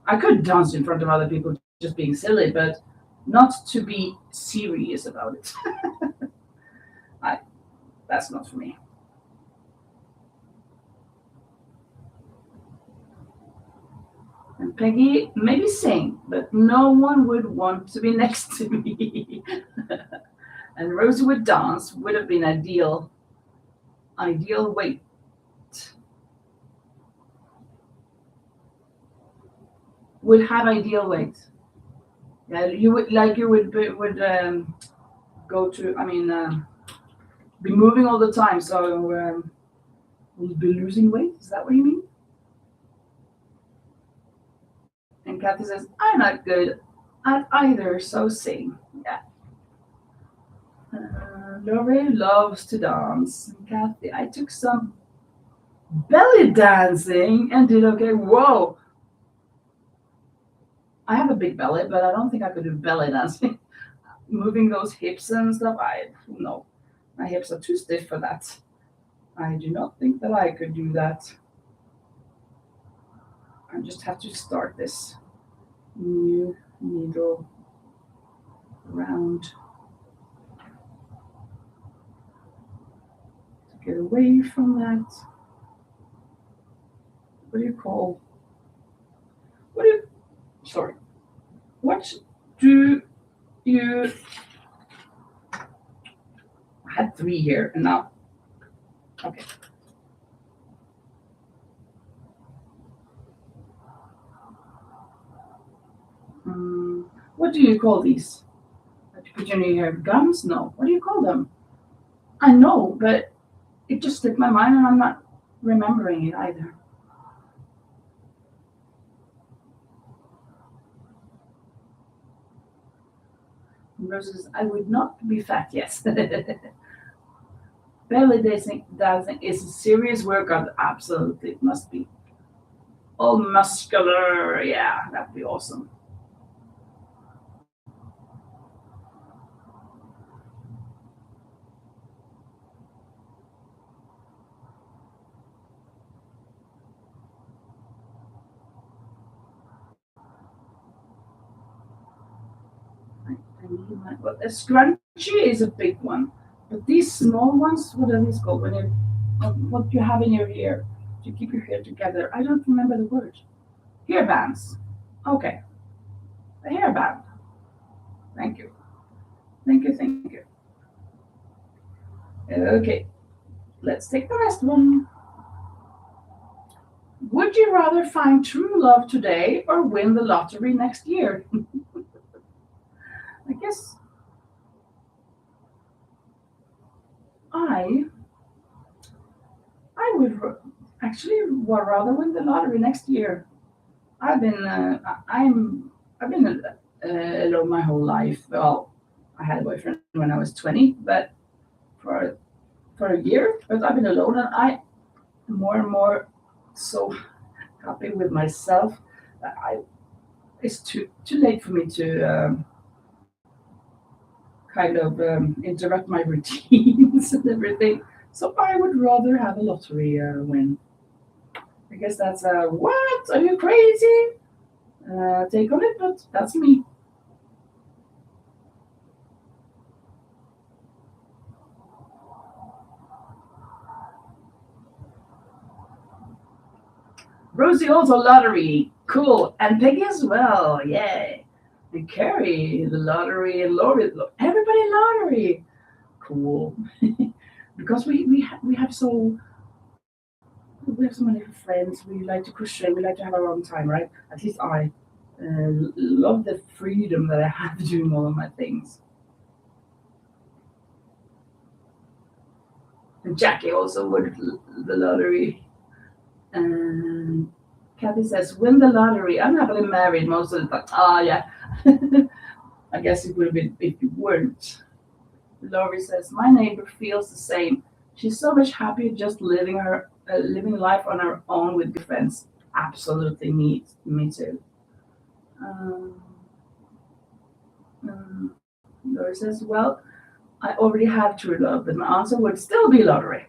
I could dance in front of other people just being silly, but not to be serious about it. I That's not for me. And Peggy, maybe sing, but no one would want to be next to me. And Rosie would dance, would have been ideal weight. Would have ideal weight. Yeah, you would go to. I mean, be moving all the time, so will be losing weight. Is that what you mean? And Kathy says, I'm not good at either, so sing. Yeah. Lori loves to dance. And Kathy, I took some belly dancing and did okay. Whoa. I have a big belly, but I don't think I could do belly dancing. Moving those hips and stuff, I no. My hips are too stiff for that. I do not think that I could do that. I just have to start this new needle round to get away from that. What do you call? What do you? Sorry. What do you? I had three here, and now. Okay. What do you call these? That you put in your hair? Gums? No. What do you call them? I know, but it just slipped my mind, and I'm not remembering it either. Versus, I would not be fat. Yes. Belly dancing is a serious workout. Absolutely, it must be all muscular. Yeah, that'd be awesome. Well, a scrunchie is a big one, but these small ones, what are these called? When you, what you have in your hair to keep your hair together? I don't remember the word. Hair bands. Okay, a hairband. Thank you. Thank you. Thank you. Okay, let's take the last one. Would you rather find true love today or win the lottery next year? I guess I I would actually would rather win the lottery next year. I've been I've been alone my whole life. Well, I had a boyfriend when I was 20, but for for a year. But I've been alone, and I more and more so happy with myself that I it's too late for me to kind of interrupt my routines and everything. So I would rather have a lottery win. I guess that's a what? Are you crazy? Take on it, but that's me. Rosie also lottery. Cool. And Peggy as well. Yay. And Carrie, the lottery, and Lori, everybody lottery. Cool. Because we have so many friends. We like to crochet. We like to have our own time, right? At least I love the freedom that I have doing all of my things. And Jackie also would the lottery. And Kathy says, win the lottery. I'm happily married most of the time. Ah, yeah. I guess it would have been if you weren't. Laurie says, my neighbor feels the same. She's so much happier just living life on her own with good friends. Absolutely, me too. Um, Laurie says, well, I already have true love, but my answer would still be lottery.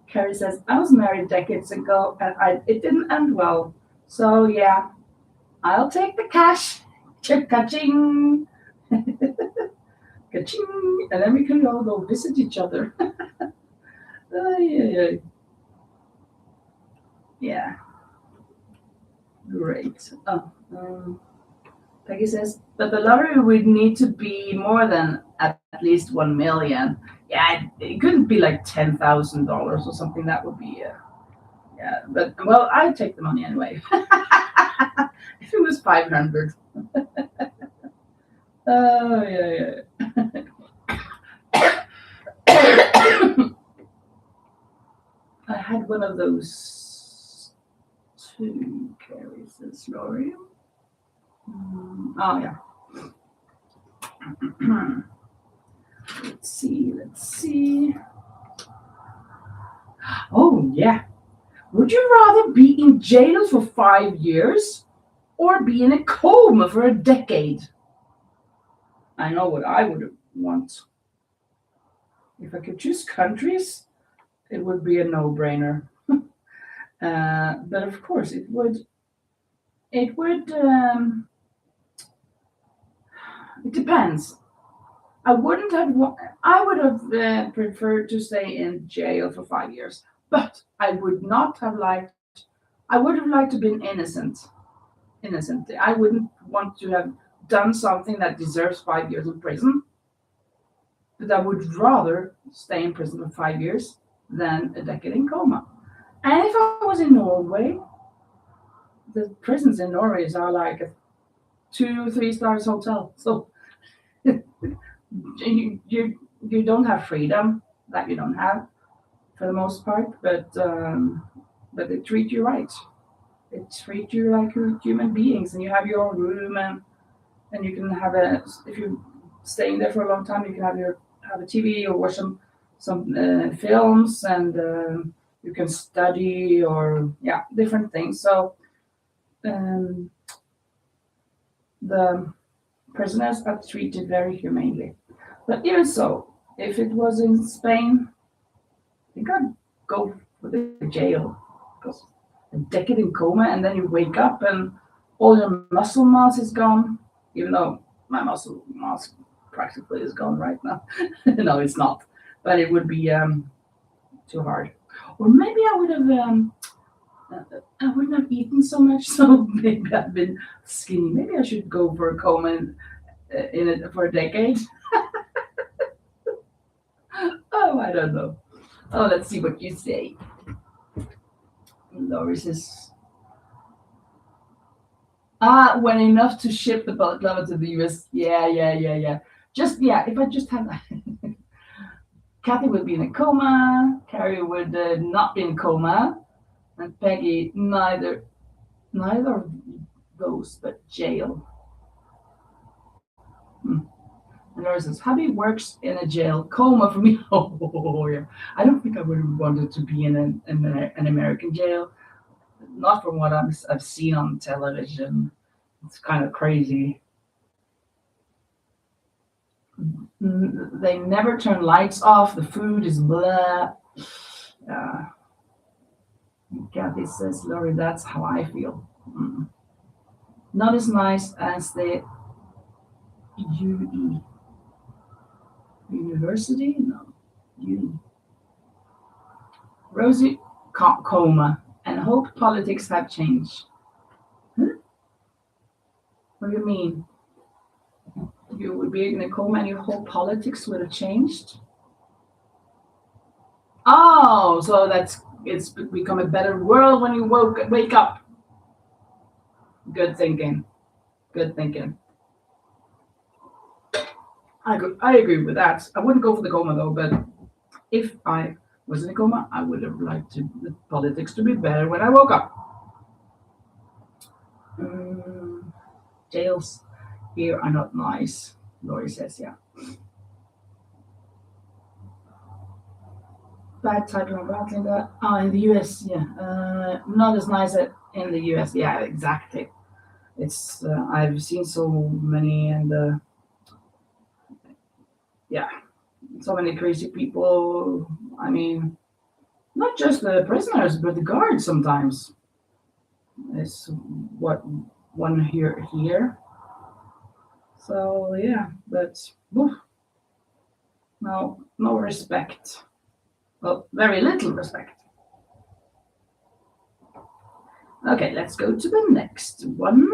Carrie says, I was married decades ago and it didn't end well. So yeah, I'll take the cash. Ka-ching. Ka-ching. And then we can all go visit each other. Yeah, yeah, great. Oh, Peggy says, but the lottery would need to be more than at least 1 million. Yeah, it couldn't be like $10,000 or something. That would be, yeah. But well, I'd take the money anyway. If it was 500. Oh yeah, yeah. I had one of those two carries this L'Oreal. Oh yeah. Let's see. Oh yeah. Would you rather be in jail for 5 years or be in a coma for a decade? I know what I would want. If I could choose countries, it would be a no-brainer. But of course, it would. It would. It depends. I wouldn't have. I would have preferred to stay in jail for 5 years, but I would not have liked. I would have liked to been innocent. Innocent. I wouldn't want to have done something that deserves 5 years in prison. But I would rather stay in prison for 5 years than a decade in coma. And if I was in Norway, the prisons in Norway are like a 2, 3 stars hotel. So you don't have freedom that you don't have for the most part, but they treat you right. They treat you like human beings, and you have your own room, and you can have a if you're staying there for a long time, you can have a TV or watch some films, and you can study or yeah different things. So um, the prisoners are treated very humanely. But even so, if it was in Spain, I think I'd go for the jail because a decade in coma and then you wake up and all your muscle mass is gone. Even though my muscle mass practically is gone right now. No, it's not. But it would be too hard. Or maybe I wouldn't have eaten so much, so maybe I've been skinny. Maybe I should go for a coma in it for a decade. Oh, I don't know. Oh, let's see what you say. Laurie says, when enough to ship the balaclava to the US. Yeah. Just, yeah, if I just had Kathy would be in a coma, Carrie would not be in coma, and Peggy, neither of those, but jail. Hmm. And Laura says, hubby works in a jail. Coma for me. Oh, yeah. I don't think I would have wanted to be in an American jail. Not from what I've seen on television. It's kind of crazy. They never turn lights off. The food is blah. Uh, Kathy says, Laurie, that's how I feel. Not as nice as the UE. University? No. Uni. Rosie coma and hope politics have changed. Huh? What do you mean? You would be in a coma and you hope politics would have changed? Oh, so it's become a better world when you wake up. Good thinking. Good thinking. I agree with that. I wouldn't go for the coma though, but if I was in a coma, I would have liked the politics to be better when I woke up. Jails here are not nice, Laurie says, yeah. Bad typing of rattling that. Oh, in the US, yeah. Not as nice in the US, yeah, exactly. It's I've seen so many and yeah, so many crazy people. I mean, not just the prisoners, but the guards sometimes. Is what one here. So yeah, but no respect. Well, very little respect. Okay, let's go to the next one.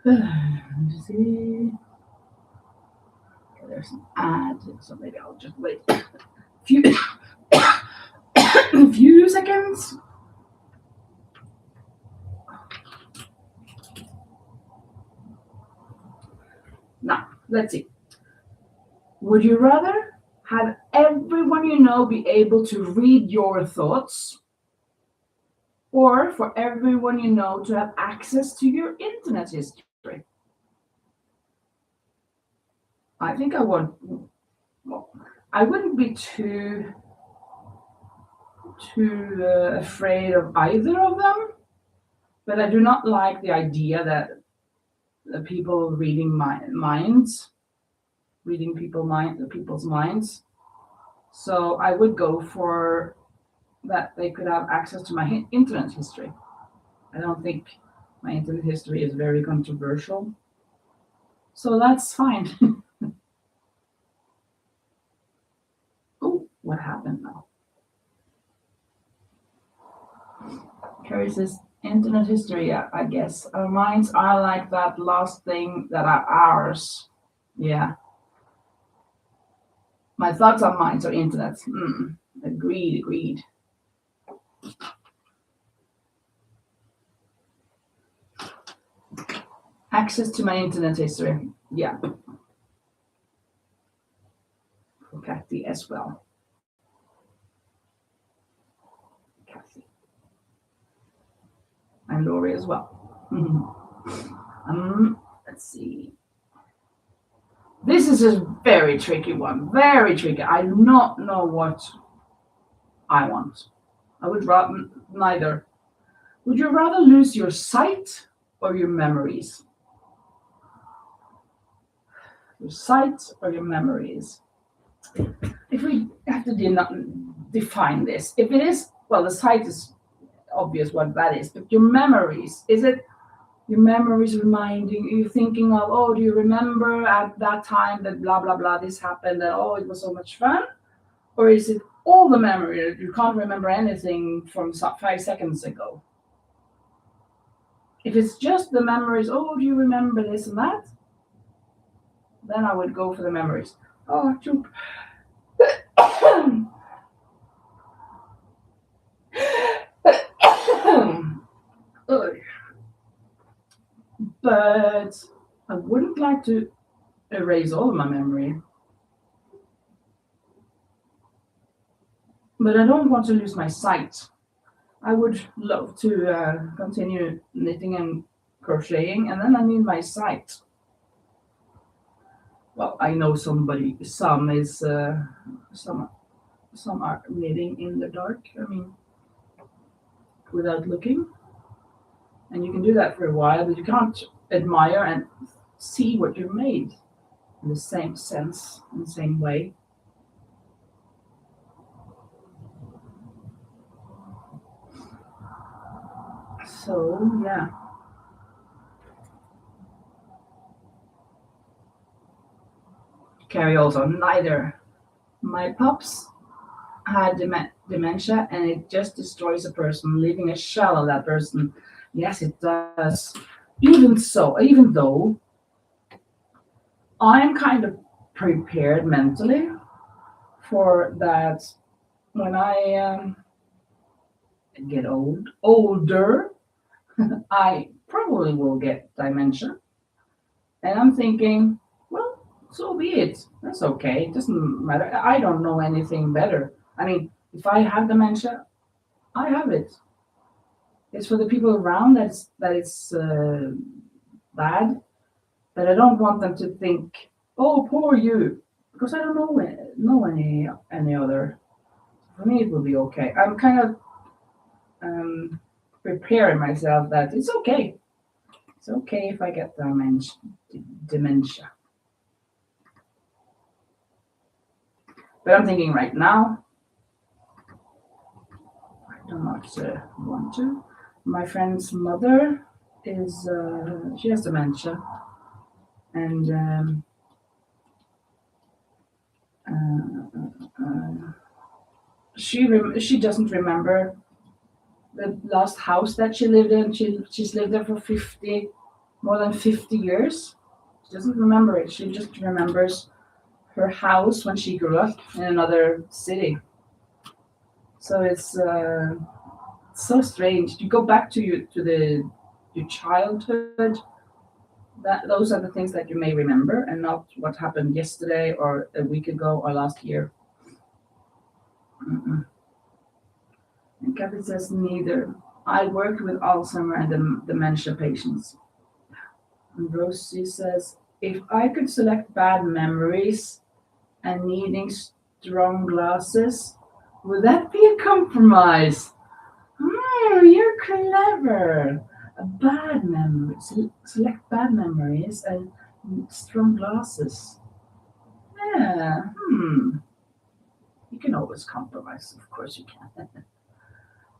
Let's see. Okay, there's an ad, so maybe I'll just wait a few seconds. Now, let's see. Would you rather have everyone you know be able to read your thoughts, or for everyone you know to have access to your internet history? I think I would. Well, I wouldn't be too afraid of either of them, but I do not like the idea that people reading minds, reading people's minds. So I would go for that they could have access to my internet history. I don't think my internet history is very controversial, so that's fine. Oh, what happened now? Carrie says internet history. Yeah, I guess our minds are like that last thing that are ours. Yeah. My thoughts are minds or internet. Agreed. Access to my internet history. Yeah. For Kathy as well. Kathy. And Laurie as well. Let's see. This is a very tricky one. Very tricky. I do not know what I want. I would rather neither. Would you rather lose your sight or your memories? Your sight or your memories? If we have to define this, if it is, well, the sight is obvious what that is, but your memories, is it your memories reminding you, thinking of, oh, do you remember at that time that blah blah blah this happened and oh, it was so much fun? Or is it all the memory that you can't remember anything from 5 seconds ago? If it's just the memories, oh, do you remember this and that? Then I would go for the memories. Oh, choop. But I wouldn't like to erase all of my memory. But I don't want to lose my sight. I would love to continue knitting and crocheting, and then I need my sight. Well, I know some are knitting in the dark. I mean, without looking, and you can do that for a while, but you can't admire and see what you're made in the same sense, in the same way. So yeah. Carrie also, neither. My pups had dementia and it just destroys a person, leaving a shell of that person. Yes, it does. Even though I'm kind of prepared mentally for that when I get older, I probably will get dementia. And I'm thinking, well, so be it. That's okay. It doesn't matter. I don't know anything better. I mean, if I have dementia, I have it. It's for the people around that it's bad. But I don't want them to think, "Oh, poor you," because I don't know any other. For me, it will be okay. I'm kind of preparing myself that it's okay. It's okay if I get dementia. But I'm thinking right now, I do not want to. My friend's mother is she has dementia, and uh, she doesn't remember the last house that she lived in. She's lived there for more than 50 years. She doesn't remember it. She just remembers her house when she grew up in another city. So it's so strange. You go back to your childhood. Those are the things that you may remember, and not what happened yesterday or a week ago or last year. Mm-mm. And Kathy says neither. I worked with Alzheimer and dementia patients. And Rosie says, if I could select bad memories and needing strong glasses, would that be a compromise? Oh, you're clever. A bad memory. Select bad memories and strong glasses. Yeah. You can always compromise. Of course you can.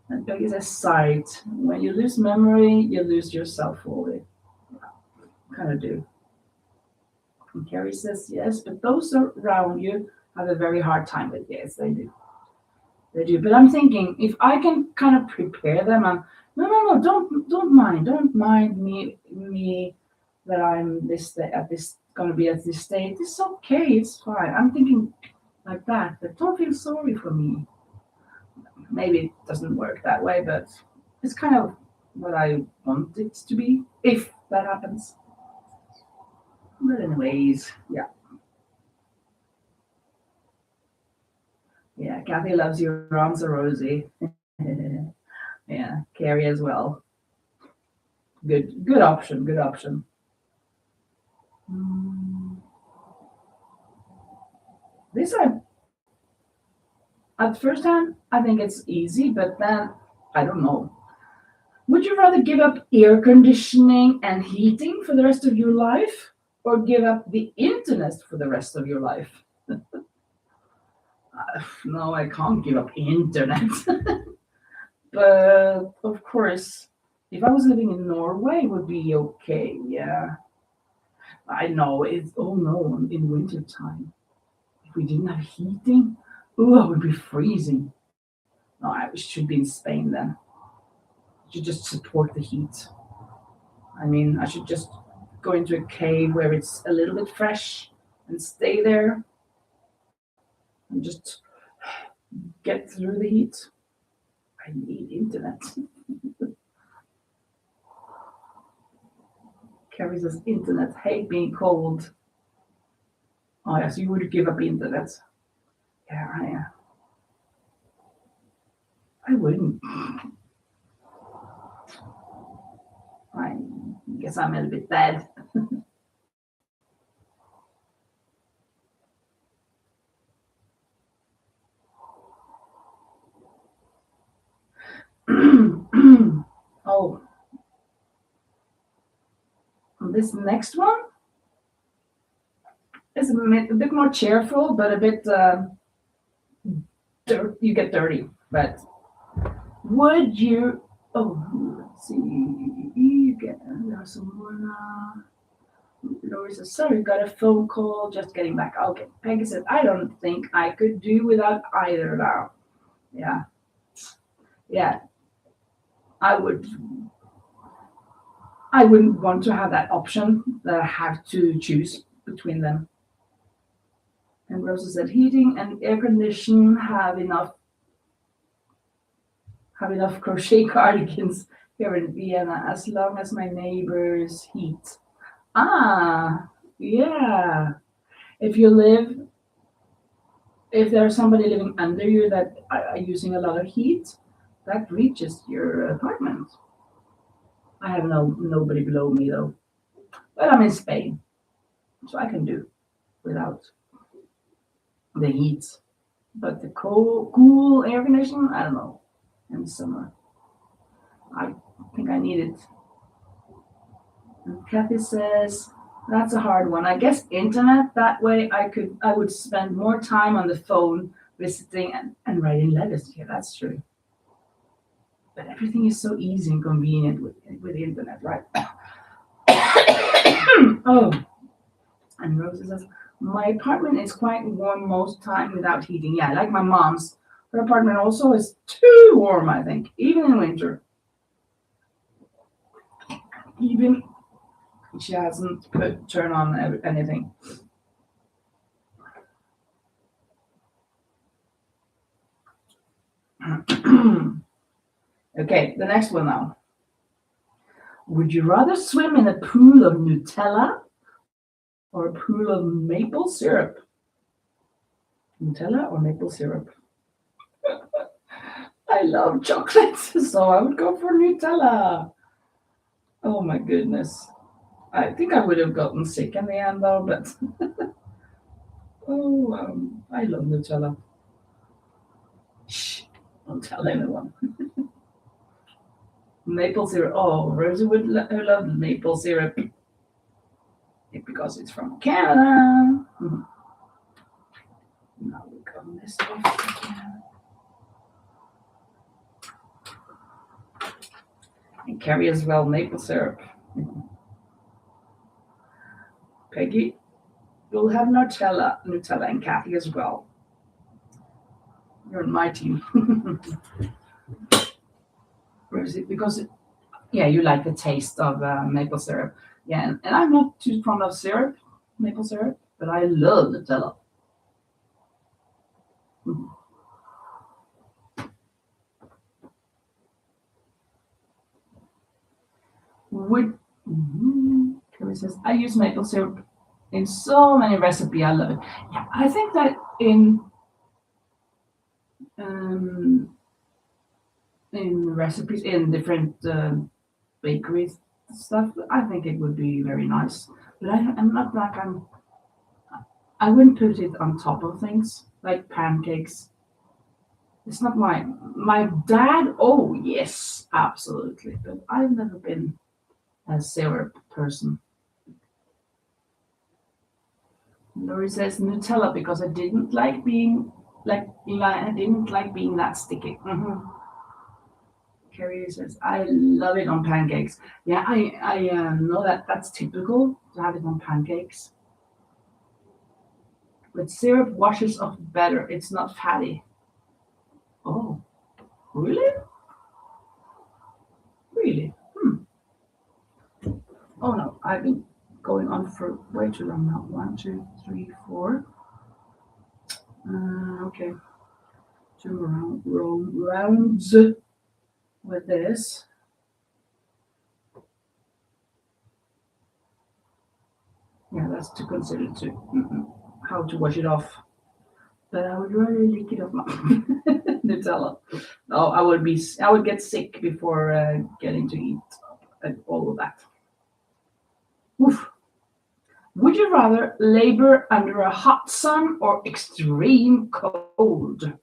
And Peggy says sight. When you lose memory, you lose yourself fully. Kind of do. And Carrie says yes, but those around you have a very hard time with yes, they do. They do. But I'm thinking if I can kind of prepare them, no, don't mind me that I'm this at this gonna be at this state. It's okay, it's fine. I'm thinking like that, but don't feel sorry for me. Maybe it doesn't work that way, but it's kind of what I want it to be if that happens. But anyways, yeah. Yeah, Kathy loves your answer, Rosie. Yeah, Carrie as well. Good option. Good option. Mm, This at first hand, I think it's easy, but then I don't know. Would you rather give up air conditioning and heating for the rest of your life, or give up the internet for the rest of your life? No, I can't give up internet. But of course, if I was living in Norway, it would be okay. Yeah, I know it's oh no in winter time. If we didn't have heating, oh, I would be freezing. No, I should be in Spain then. I should just support the heat. I mean, I should just go into a cave where it's a little bit fresh and stay there and just get through the heat. I need internet. Carrie says internet, hate being cold. Oh yes, you would give up internet. Yeah, I wouldn't. I guess I'm a little bit bad. Oh, this next one. It's a bit more cheerful, but a bit you get dirty. But would you? Oh, let's see. You get there's some more now. Lori says, sorry, got a phone call. Just getting back. Okay. Peggy said, I don't think I could do without either now. Yeah, yeah. I would. I wouldn't want to have that option that I have to choose between them. And Rosa said, heating and air condition have enough crochet cardigans here in Vienna as long as my neighbors heat. Ah, yeah. If you live, if there's somebody living under you that are using a lot of heat, that reaches your apartment. I have nobody below me though, but I'm in Spain, so I can do without the heat. But the cool air conditioning, I don't know. In the summer, I think I need it. And Kathy says that's a hard one. I guess internet. That way, I would spend more time on the phone visiting and writing letters. Yeah, that's true. But everything is so easy and convenient with the internet, right? Oh, and Rosa says my apartment is quite warm most time without heating. Yeah, like my mom's. Her apartment also is too warm, I think, even in winter. Even she hasn't turn on anything. Okay, the next one now. Would you rather swim in a pool of Nutella or a pool of maple syrup? Nutella or maple syrup? I love chocolate, so I would go for Nutella. Oh my goodness. I think I would have gotten sick in the end though, but I love Nutella. Shh, don't tell anyone. Maple syrup. Oh, Rosie would love maple syrup because it's from Canada. Now we come this off again. And Carrie as well, maple syrup. Peggy will have Nutella, and Kathy as well. You're on my team. Rosie, because you like the taste of maple syrup. Yeah, and I'm not too fond of maple syrup, but I love Nutella. Would Carrie says I use maple syrup in so many recipes. I love it. Yeah, I think that um, in recipes in different bakeries stuff, I think it would be very nice. But I'm not like I wouldn't put it on top of things like pancakes. It's not my dad. Oh yes, absolutely. But I've never been a syrup person. Lori says Nutella because I didn't like being I didn't like being that sticky. Carrie says I love it on pancakes. Yeah, I know that's typical to have it on pancakes. But syrup washes off better. It's not fatty. Oh, really? Really? Oh no, I've been going on for way too long now. 1, 2, 3, 4. Okay. 2 rounds with this. Yeah, that's to consider too. How to wash it off. But I would rather lick it off my Nutella. No, I would get sick before getting to eat and all of that. Oof. Would you rather labor under a hot sun or extreme cold?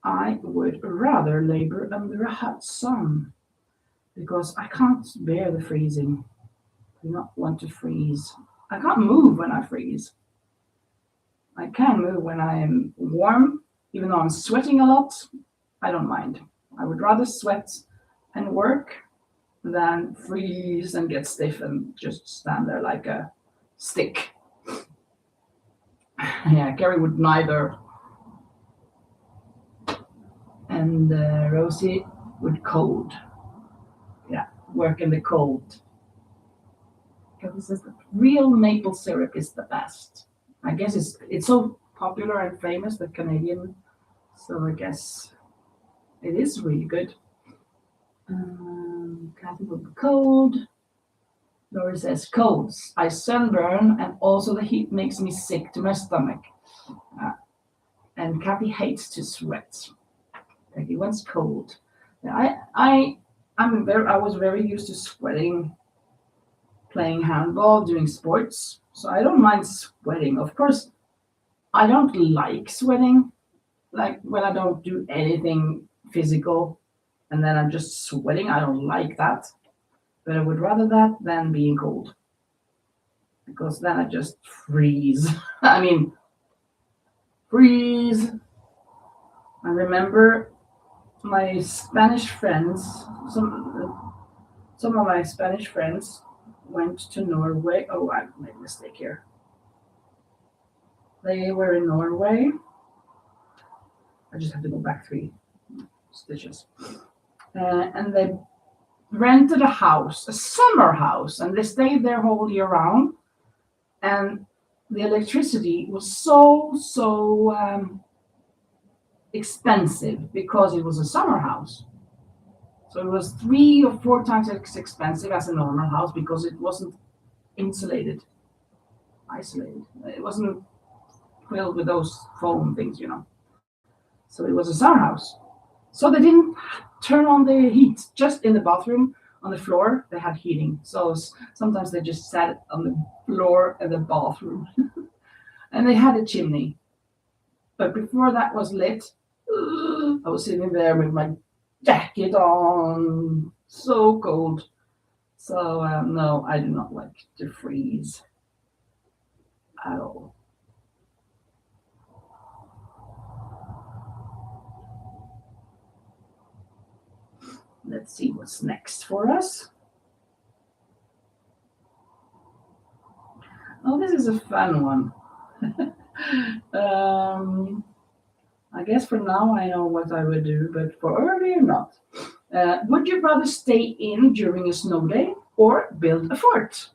I would rather labor under a hot sun because I can't bear the freezing. I do not want to freeze. I can't move when I freeze. I can move when I am warm, even though I'm sweating a lot. I don't mind. I would rather sweat and work than freeze and get stiff and just stand there like a stick. Yeah, Gary would neither. And Rosie would cold. Yeah, work in the cold. Because the real maple syrup is the best. I guess it's so popular and famous, the Canadian. So I guess it is really good. Kathy would be cold. Lori says colds. I sunburn and also the heat makes me sick to my stomach. And Kathy hates to sweat. Peggy wants cold. I was very used to sweating, playing handball, doing sports. So I don't mind sweating. Of course, I don't like sweating. Like when I don't do anything physical and then I'm just sweating. I don't like that. But I would rather that than being cold. Because then I just freeze. I mean, freeze. I remember my Spanish friends, some of my Spanish friends went to Norway. Oh, I made a mistake here. They were in Norway. I just have to go back 3 stitches. And they rented a house, a summer house, and they stayed there whole year round. And the electricity was so expensive because it was a summer house. So it was 3 or 4 times as expensive as a normal house because it wasn't isolated. It wasn't filled with those foam things, So it was a summer house. So they didn't turn on the heat. Just in the bathroom, on the floor, they had heating. So sometimes they just sat on the floor in the bathroom. And they had a chimney. But before that was lit, I was sitting there with my jacket on, so cold. So no, I do not like to freeze at all. Let's see what's next for us. Oh, this is a fun one. I guess for now I know what I would do, but for earlier not. Would you rather stay in during a snow day or build a fort?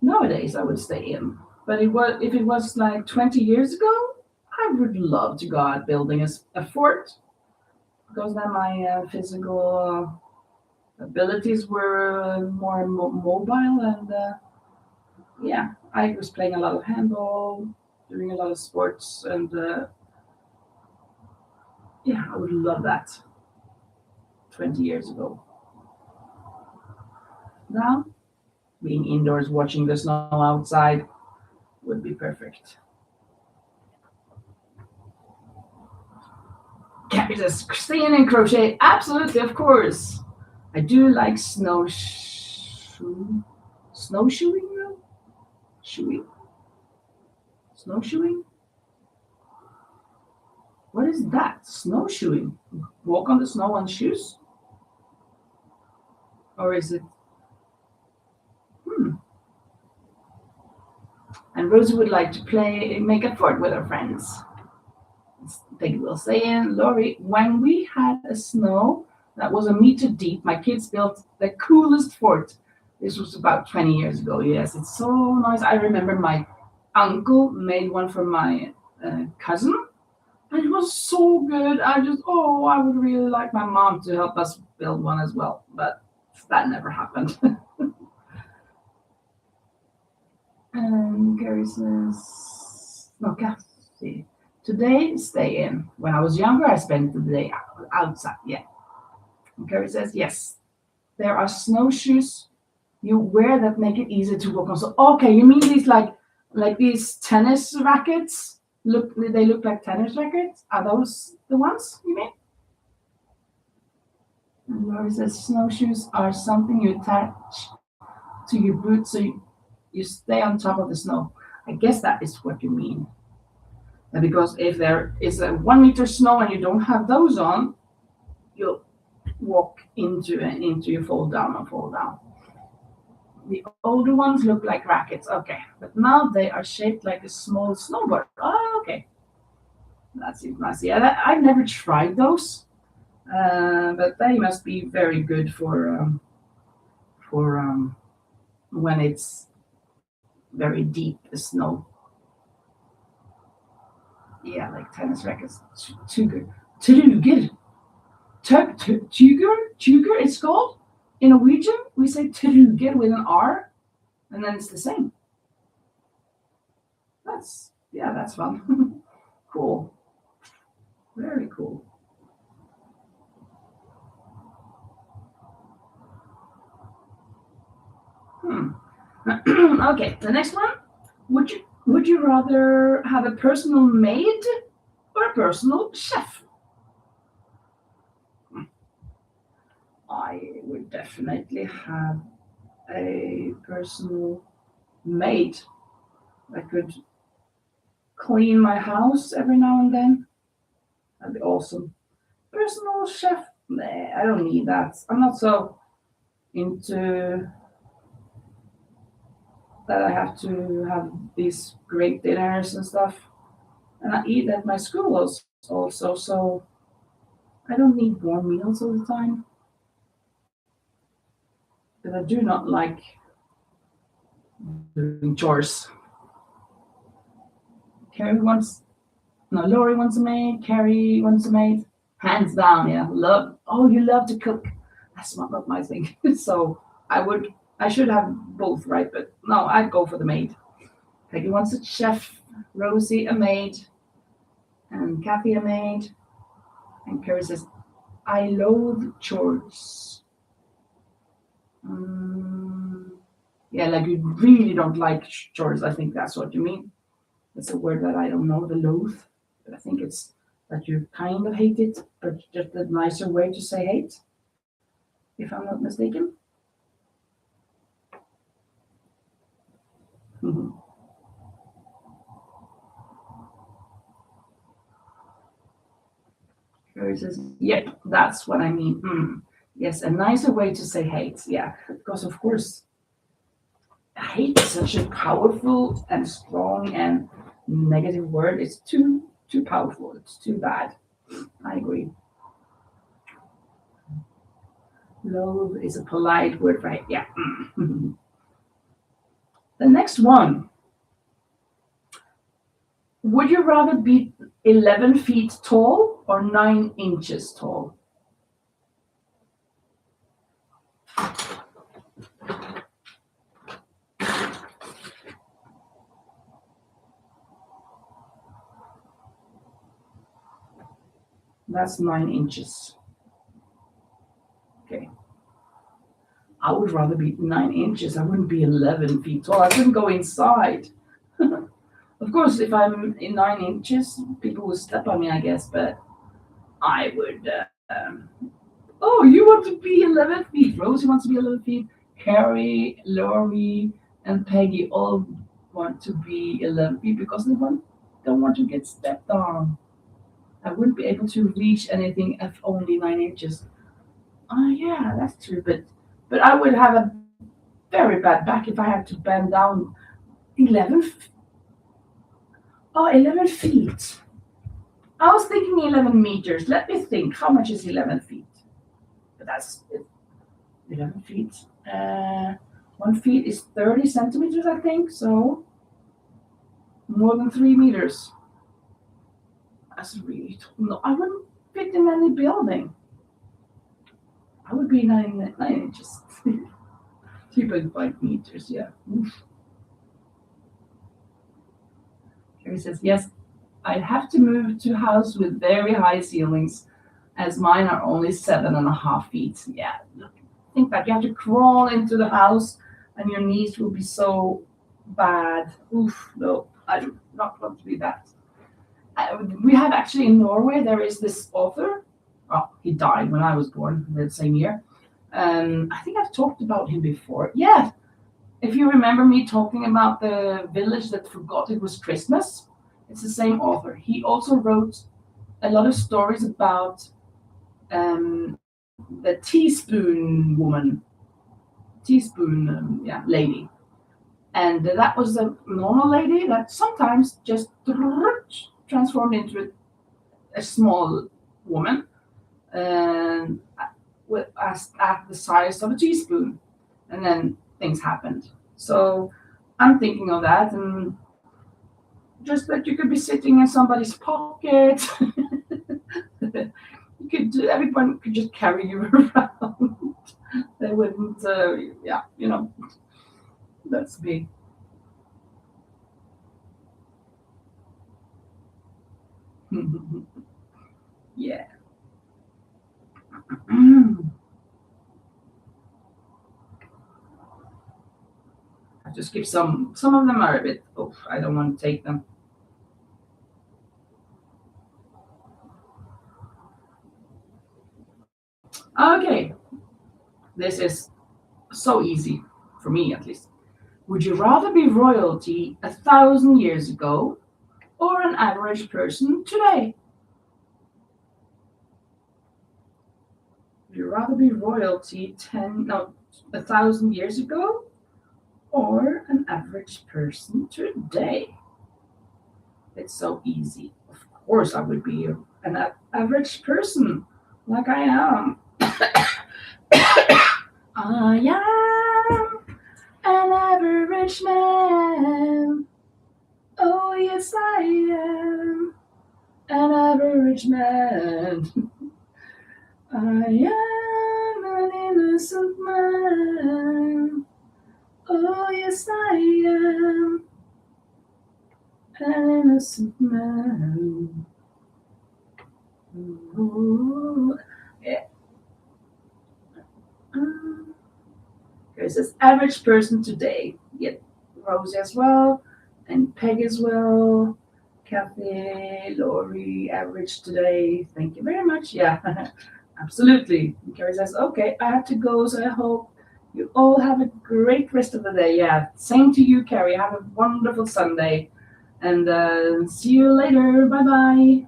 Nowadays I would stay in, but if it was like 20 years ago, I would love to go out building a fort because then my physical abilities were more mobile and yeah, I was playing a lot of handball, doing a lot of sports, and yeah, I would love that 20 years ago. Now, being indoors watching the snow outside would be perfect. Gabby says, staying in crochet, absolutely, of course. I do like snowshoeing. Snowshoeing? What is that? Snowshoeing? Walk on the snow on shoes? Or is it? And Rosie would like to make a fort with her friends. Peggy will say, and Lori, when we had a snow that was a meter deep, my kids built the coolest fort. This was about 20 years ago. Yes, it's so nice. I remember my uncle made one for my cousin, and it was so good. I would really like my mom to help us build one as well, but that never happened. And Gary says, no, Kathy. Today, stay in. When I was younger, I spent the day outside. Yeah. And Gary says, yes. There are snowshoes you wear that make it easier to walk on. So, okay, you mean these like these tennis rackets? They look like tennis rackets. Are those the ones you mean? And Laurie says, snowshoes are something you attach to your boots You stay on top of the snow. I guess that is what you mean. And because if there is a 1 meter snow and you don't have those on, you'll walk into you fall down and fall down. The older ones look like rackets, okay, but now they are shaped like a small snowboard. Oh, okay, that's nice. Yeah, I've never tried those, but they must be very good for when it's very deep the snow. Yeah, like tennis rackets. Too good. Truger. Tuger, it's called. In Norwegian, we say truger with an R, and then it's the same. That's fun. Cool. Very cool. Okay, the next one. Would you rather have a personal maid or a personal chef? I would definitely have a personal maid that could clean my house every now and then. That'd be awesome. Personal chef? Nah, I don't need that. I'm not so into that I have to have these great dinners and stuff. And I eat at my school also, so I don't need warm meals all the time. But I do not like doing chores. Lori wants a maid, Carrie wants a maid. Hands down, yeah. You love to cook. That's not my thing. So I should have both, right? But no, I'd go for the maid. Peggy wants a chef, Rosie a maid, and Kathy a maid. And Carrie says, I loathe chores. Yeah, like you really don't like chores. I think that's what you mean. It's a word that I don't know, the loathe. But I think it's that you kind of hate it, but just a nicer way to say hate, if I'm not mistaken. Mm-hmm. Carrie says, yep, that's what I mean. Yes, a nicer way to say hate. Yeah, because of course, hate is such a powerful and strong and negative word. It's too powerful. It's too bad. I agree. Loathe is a polite word for hate. Yeah. The next one. Would you rather be 11 feet tall or 9 inches tall? That's 9 inches. Okay. I would rather be 9 inches. I wouldn't be 11 feet tall. I couldn't go inside. Of course, if I'm in 9 inches, people will step on me, I guess, but I would. Oh, you want to be 11 feet. Rosie wants to be 11 feet. Carrie, Lori, and Peggy all want to be 11 feet because they don't want to get stepped on. I wouldn't be able to reach anything at only 9 inches. Oh, yeah, that's true. But I would have a very bad back if I had to bend down 11. 11 feet. I was thinking 11 meters. Let me think. How much is 11 feet? But that's 11 feet. 1 feet is 30 centimeters, I think. So more than 3 meters. That's really tall. No, I wouldn't fit in any building. I would be 9 inches. 3.5 meters, yeah. Oof. Carrie says, yes, I'd have to move to a house with very high ceilings, as mine are only 7.5 feet. Yeah, look, think that you have to crawl into the house and your knees will be so bad. Oof, no, I do not want to be that. We have actually in Norway, there is this author. Oh, he died when I was born, the same year. I think I've talked about him before. Yeah, If you remember me talking about the village that forgot it was Christmas, it's the same author. He also wrote a lot of stories about the teaspoon woman, teaspoon, lady. And that was a normal lady that sometimes just transformed into a small woman and with at the size of a teaspoon, and then things happened. So I'm thinking of that, and just that you could be sitting in somebody's pocket. You could everyone could just carry you around. They wouldn't, yeah, that's me. Yeah. I just give some. Some of them are a bit. Oh, I don't want to take them. Okay, this is so easy for me at least. Would you rather be royalty 1,000 years ago or an average person today? Would you rather be royalty 1,000 years ago or an average person today? It's so easy. Of course, I would be an average person, like I am. I am an average man. Oh, yes, I am an average man. I am an innocent man. Oh, yes, I am an innocent man. Ooh. Yeah. Um, There's this average person today. Yet Rosie as well, and Peg as well. Kathy, Lori, average today. Thank you very much. Yeah, absolutely. And Carrie says, okay, I have to go, so I hope you all have a great rest of the day. Yeah, same to you, Carrie. Have a wonderful Sunday. And see you later. Bye bye.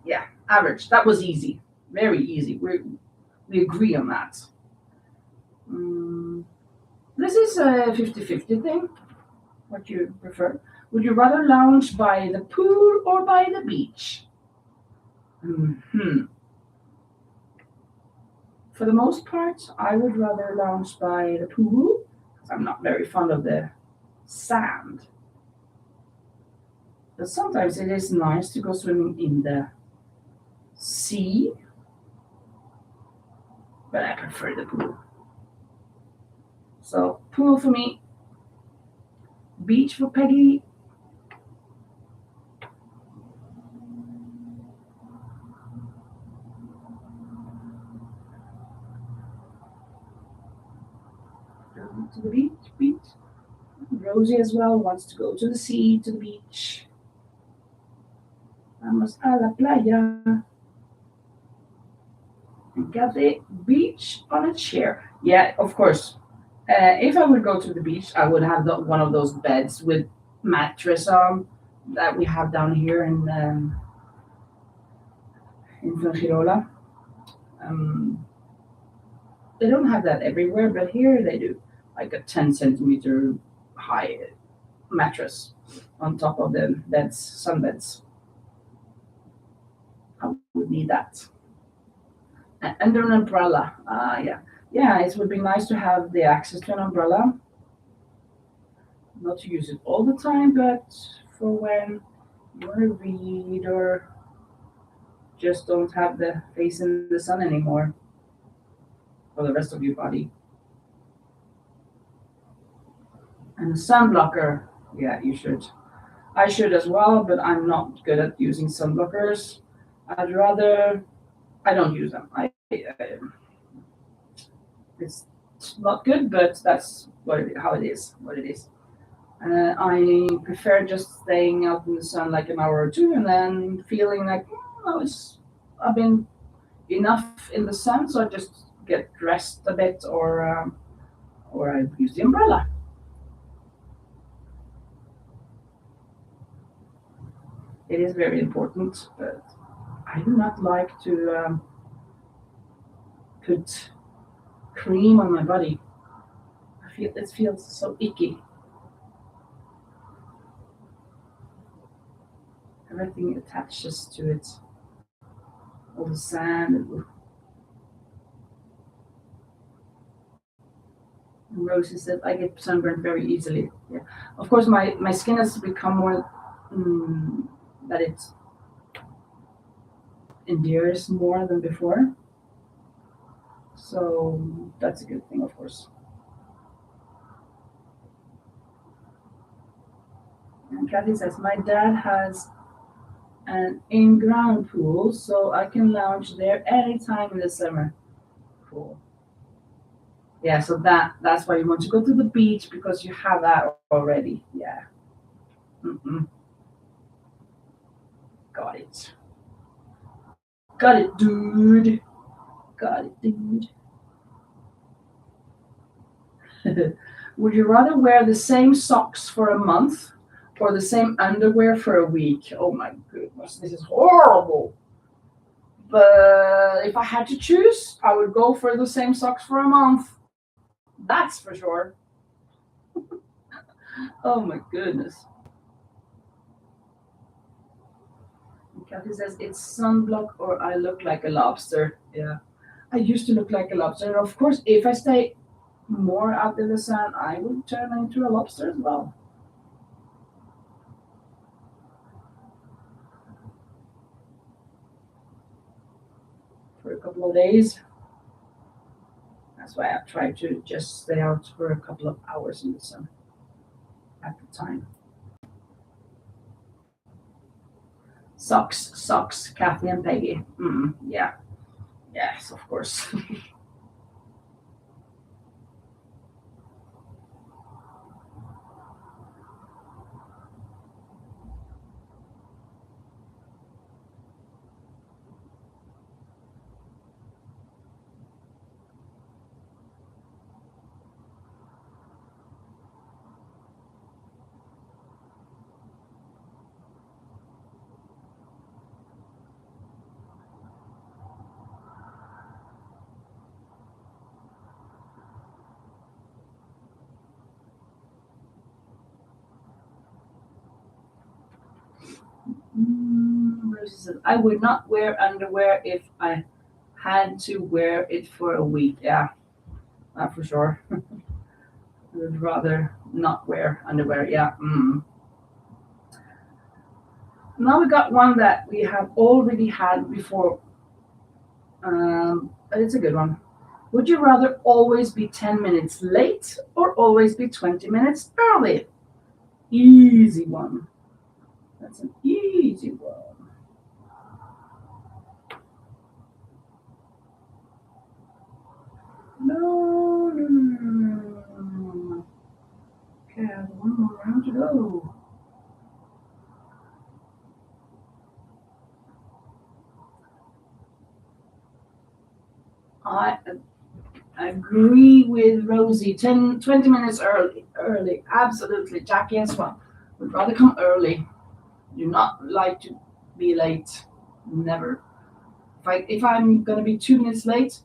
Yeah, average. That was easy. Very easy. We agree on that. Mm, this is a 50-50 thing. What you prefer? Would you rather lounge by the pool or by the beach? Hmm. For the most part, I would rather lounge by the pool because I'm not very fond of the sand. But sometimes it is nice to go swimming in the sea, but I prefer the pool. So, pool for me, beach for Peggy. To the beach, beach. Rosie as well wants to go to the sea, to the beach. Vamos a la playa. And Kathy, beach on a chair. Yeah, of course. If I would go to the beach, I would have one of those beds with mattress on that we have down here in Fuengirola. Um, they don't have that everywhere, but here they do. Like a 10 centimeter high mattress on top of the beds, sun beds. I would need that. And an umbrella. Yeah. Yeah, it would be nice to have the access to an umbrella. Not to use it all the time, but for when you want to read or just don't have the face in the sun anymore for the rest of your body. And a sun blocker. Yeah, you should. I should as well, but I'm not good at using sun blockers. I'd rather I don't use them. It's not good, but that's how it is. What it is. I prefer just staying out in the sun like an hour or two, and then feeling like I've been enough in the sun, so I just get dressed a bit, or I use the umbrella. It is very important, but I do not like to put cream on my body. I feel it feels so icky. Everything attaches to it. All the sand. And Rosie said I get sunburned very easily. Yeah, of course my skin has become more mm, that it endures more than before. So that's a good thing, of course. And Kathy says my dad has an in-ground pool, so I can lounge there anytime in the summer. Cool. Yeah, so that's why you want to go to the beach because you have that already. Yeah. Mm-mm. Got it. Got it, dude. Got it, dude. Would you rather wear the same socks for a month or the same underwear for a week? Oh my goodness, this is horrible. But if I had to choose, I would go for the same socks for a month. That's for sure. Oh my goodness. Kathy says it's sunblock or I look like a lobster. Yeah. I used to look like a lobster. And of course, if I stay more out in the sun, I would turn into a lobster as well for a couple of days. That's why I try to just stay out for a couple of hours in the sun at the time. Socks, Kathy and Peggy. Yeah, yes, of course. Rosie says, I would not wear underwear if I had to wear it for a week. Yeah, not for sure. I would rather not wear underwear. Yeah. Now we got one that we have already had before, but it's a good one. Would you rather always be 10 minutes late or always be 20 minutes early? Easy one. That's an easy one. No, no, no, no, no, no. Okay, I have one more round to go. I agree with Rosie. 10, 20 minutes early. Absolutely. Jackie as well. Would rather come early. Do not like to be late. Never. If I'm gonna be 2 minutes late,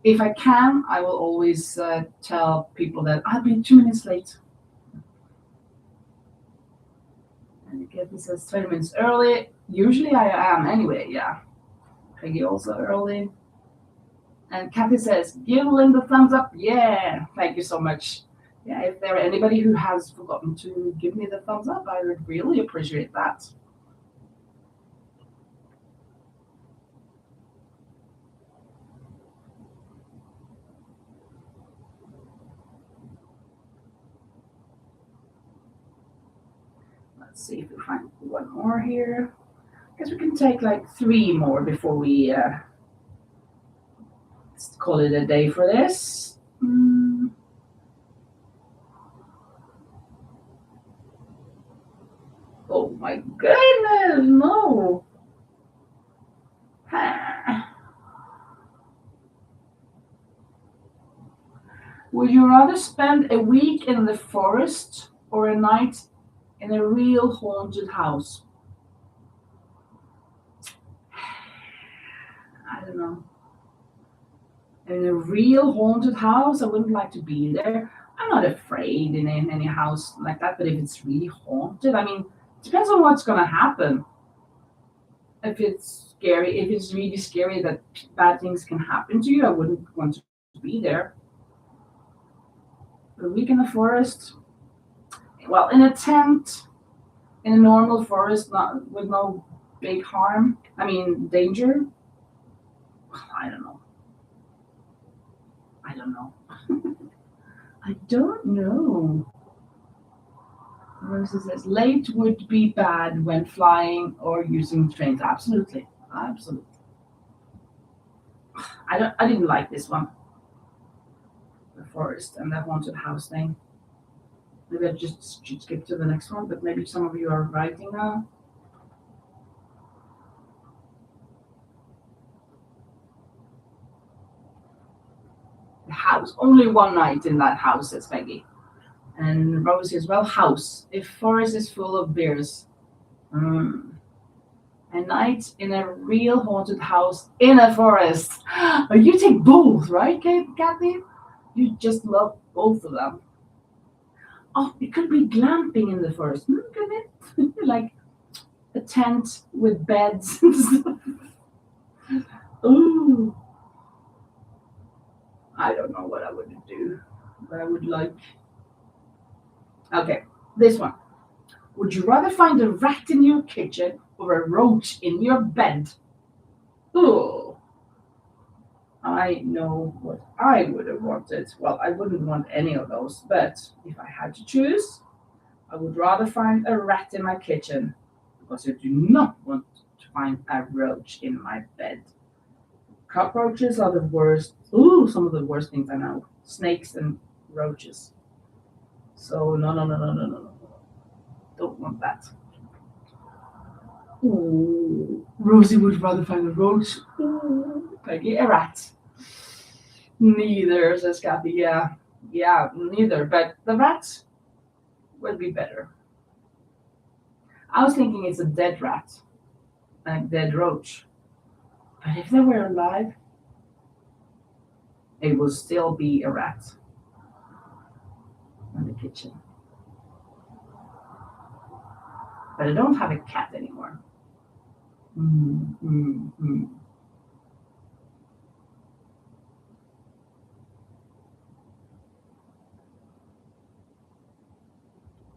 if I can, I will always tell people that I'll be 2 minutes late. And again, he says 20 minutes early. Usually I am anyway. Yeah. Peggy also early. And Kathy says, give Linda thumbs up. Yeah, thank you so much. Yeah, if there are anybody who has forgotten to give me the thumbs up, I would really appreciate that. Let's see if we find one more here. I guess we can take like three more before we call it a day for this. Oh my goodness, no. Would you rather spend a week in the forest or a night in a real haunted house? I don't know. In a real haunted house, I wouldn't like to be there. I'm not afraid in any house like that, but if it's really haunted, I mean, it depends on what's going to happen. If it's scary, if it's really scary that bad things can happen to you, I wouldn't want to be there. A week in the forest, well, in a tent, in a normal forest, not with no big harm. I mean, danger. I don't know. I don't know. I don't know. Rosa says late would be bad when flying or using trains. Absolutely, absolutely. I didn't like this one. The forest and the haunted house thing. Maybe I just should skip to the next one, but maybe some of you are writing now. The house. Only one night in that house, says Peggy. And Rose says, well, house. If forest is full of bears. A night in a real haunted house in a forest. Oh, you take both, right, Kathy? You just love both of them. Oh, it could be glamping in the forest. Could it? Like a tent with beds and stuff. Ooh. I don't know what I would do, but I would like. Okay, this one. Would you rather find a rat in your kitchen or a roach in your bed? Oh, I know what I would have wanted. Well, I wouldn't want any of those, but if I had to choose, I would rather find a rat in my kitchen because I do not want to find a roach in my bed. Cockroaches are the worst. Ooh, some of the worst things I know. Snakes and roaches. So no. Don't want that. Ooh, Rosie would rather find a roach. Ooh, Peggy, a rat. Neither, says Kathy. Yeah, neither. But the rat would be better. I was thinking it's a dead rat, a dead roach. But if they were alive, it would still be a rat in the kitchen. But I don't have a cat anymore.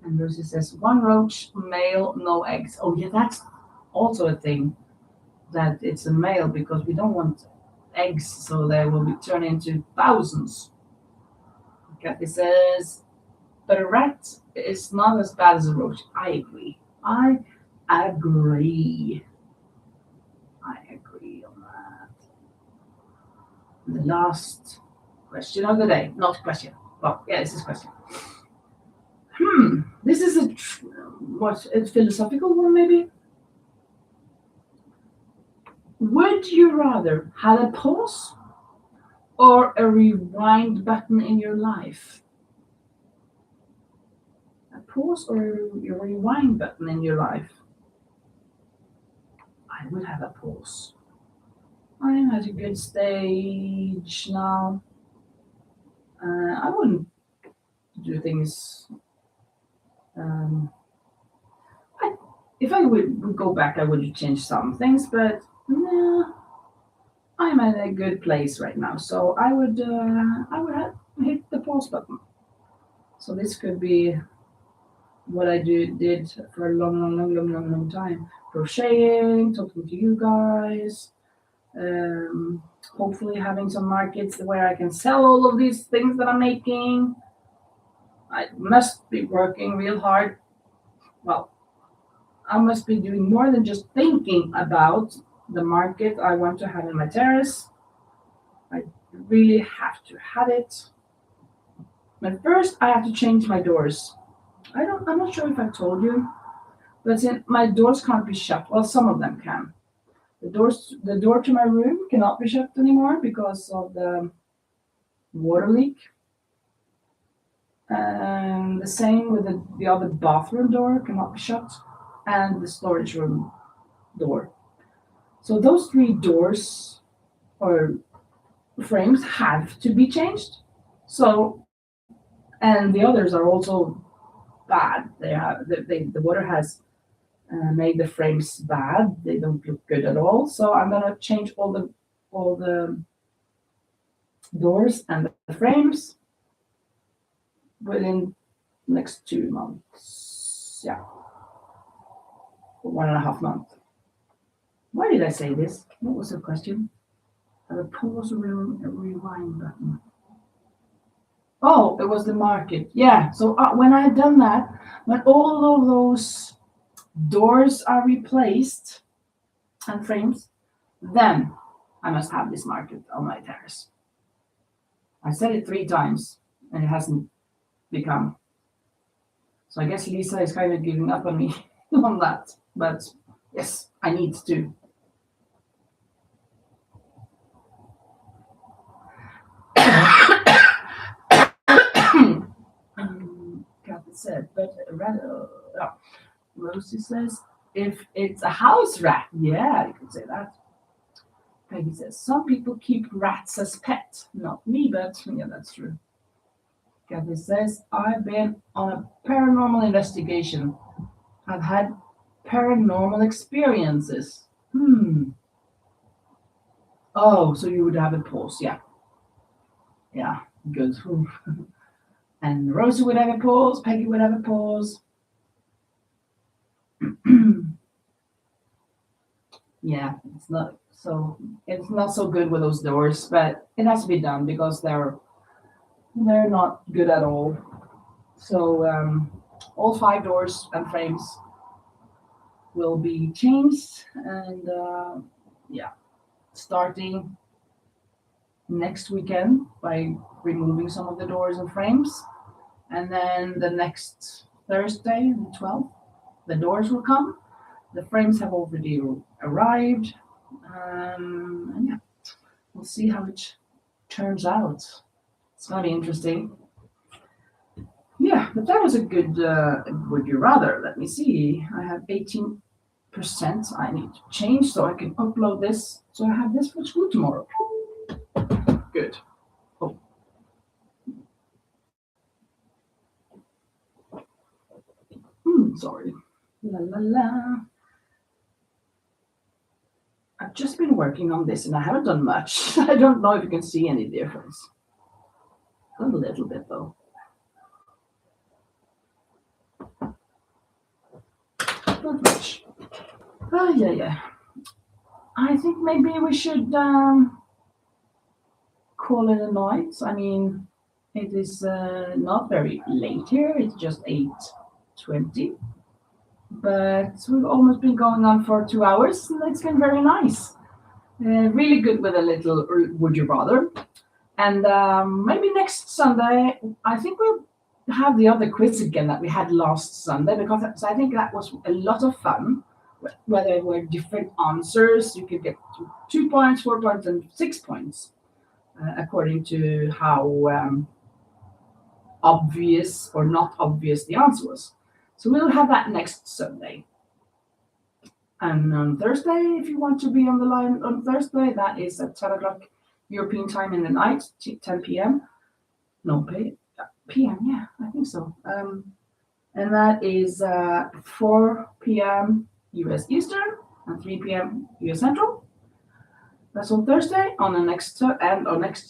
And Lucy says, one roach, male, no eggs. Oh, yeah, that's also a thing, that it's a male because we don't want eggs, so they will be turned into thousands. Kathy says, but a rat is not as bad as a roach. I agree. I agree on that. And the last question of the day, not question. Well, yeah, this is question. This is a philosophical one, maybe. Would you rather have a pause or a rewind button in your life? A pause or a rewind button in your life? I would have a pause. I'm at a good stage now. I wouldn't do things. If I would go back, I would change some things, but no, I'm at a good place right now. So I would hit the pause button. So this could be what I did for a long time. Crocheting, talking to you guys, hopefully having some markets where I can sell all of these things that I'm making. I must be working real hard. Well, I must be doing more than just thinking about the market I want to have in my terrace. I really have to have it. But first, I have to change my doors. I'm not sure if I told you, but my doors can't be shut. Well, some of them can. The door to my room cannot be shut anymore because of the water leak. And the same with the other bathroom door cannot be shut, and the storage room door. So those three doors or frames have to be changed. So, and the others are also bad. The water has made the frames bad. They don't look good at all. So I'm gonna change all the doors and the frames within next 2 months. Yeah, 1.5 months. Why did I say this? What was the question? A pause or rewind button. Oh, it was the market. Yeah. So when I had done that, when all of those doors are replaced and frames, then I must have this market on my terrace. I said it 3 times and it hasn't become. So I guess Lisa is kind of giving up on me on that. But yes, I need to. Kathy said, but rather, Rosie says, if it's a house rat, yeah, you could say that. Peggy says, some people keep rats as pets. Not me, but yeah, that's true. Kathy says, I've been on a paranormal investigation. I've had paranormal experiences. Oh, so you would have a pause, yeah. Yeah, good. And Rosie would have a pause, Peggy would have a pause. Yeah, it's not so good with those doors, but it has to be done because they're not good at all. So all 5 doors and frames will be changed, and yeah, starting next weekend by removing some of the doors and frames, and then the next Thursday, the 12th, the doors will come. The frames have already arrived, and yeah, we'll see how it turns out. It's gonna be interesting. Yeah, but that was a good would you rather. Let me see. I have 18% I need to change so I can upload this. So I have this for school tomorrow. Good. Oh. Sorry. La la la. I've just been working on this and I haven't done much. I don't know if you can see any difference. A little bit though. Not much. Oh, yeah. I think maybe we should call it a night. I mean, it is not very late here. It's just 8:20. But we've almost been going on for 2 hours, and it's been very nice. Really good with a little would you rather. And maybe next Sunday, I think we'll have the other quiz again that we had last Sunday because I think that was a lot of fun. Where there were different answers, you could get 2 points, 4 points, and 6 points according to how obvious or not obvious the answer was. So we'll have that next Sunday. And on Thursday, if you want to be on the line on Thursday, that is at 10 o'clock European time in the night, 10 p.m. No, p.m., yeah, I think so. And that is 4 p.m. US Eastern and 3 p.m. US Central. That's on Thursday. On next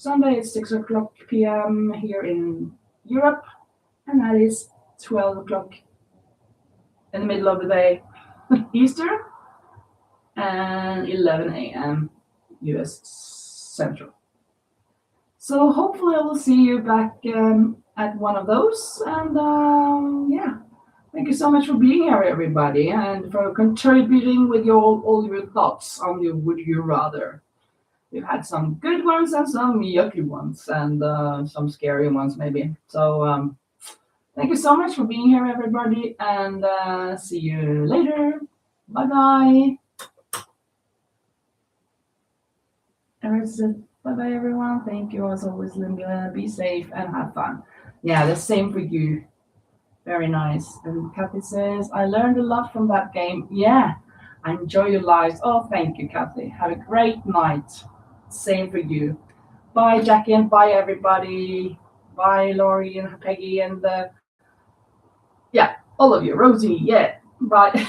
Sunday, it's 6 o'clock p.m. here in Europe, and that is 12 o'clock in the middle of the day Eastern and 11 a.m. US Central. So hopefully I will see you back at one of those. And yeah, thank you so much for being here, everybody, and for contributing with all your thoughts on the would you rather. We've had some good ones and some yucky ones and some scary ones maybe. So thank you so much for being here, everybody, and see you later. Bye-bye. Bye bye, everyone. Thank you as always, Linda. Be safe and have fun. Yeah, the same for you. Very nice. And Kathy says, I learned a lot from that game. Yeah, I enjoy your lives. Oh, thank you, Kathy. Have a great night. Same for you. Bye, Jackie, and bye, everybody. Bye, Laurie and Peggy, and yeah, all of you. Rosie, yeah. Bye.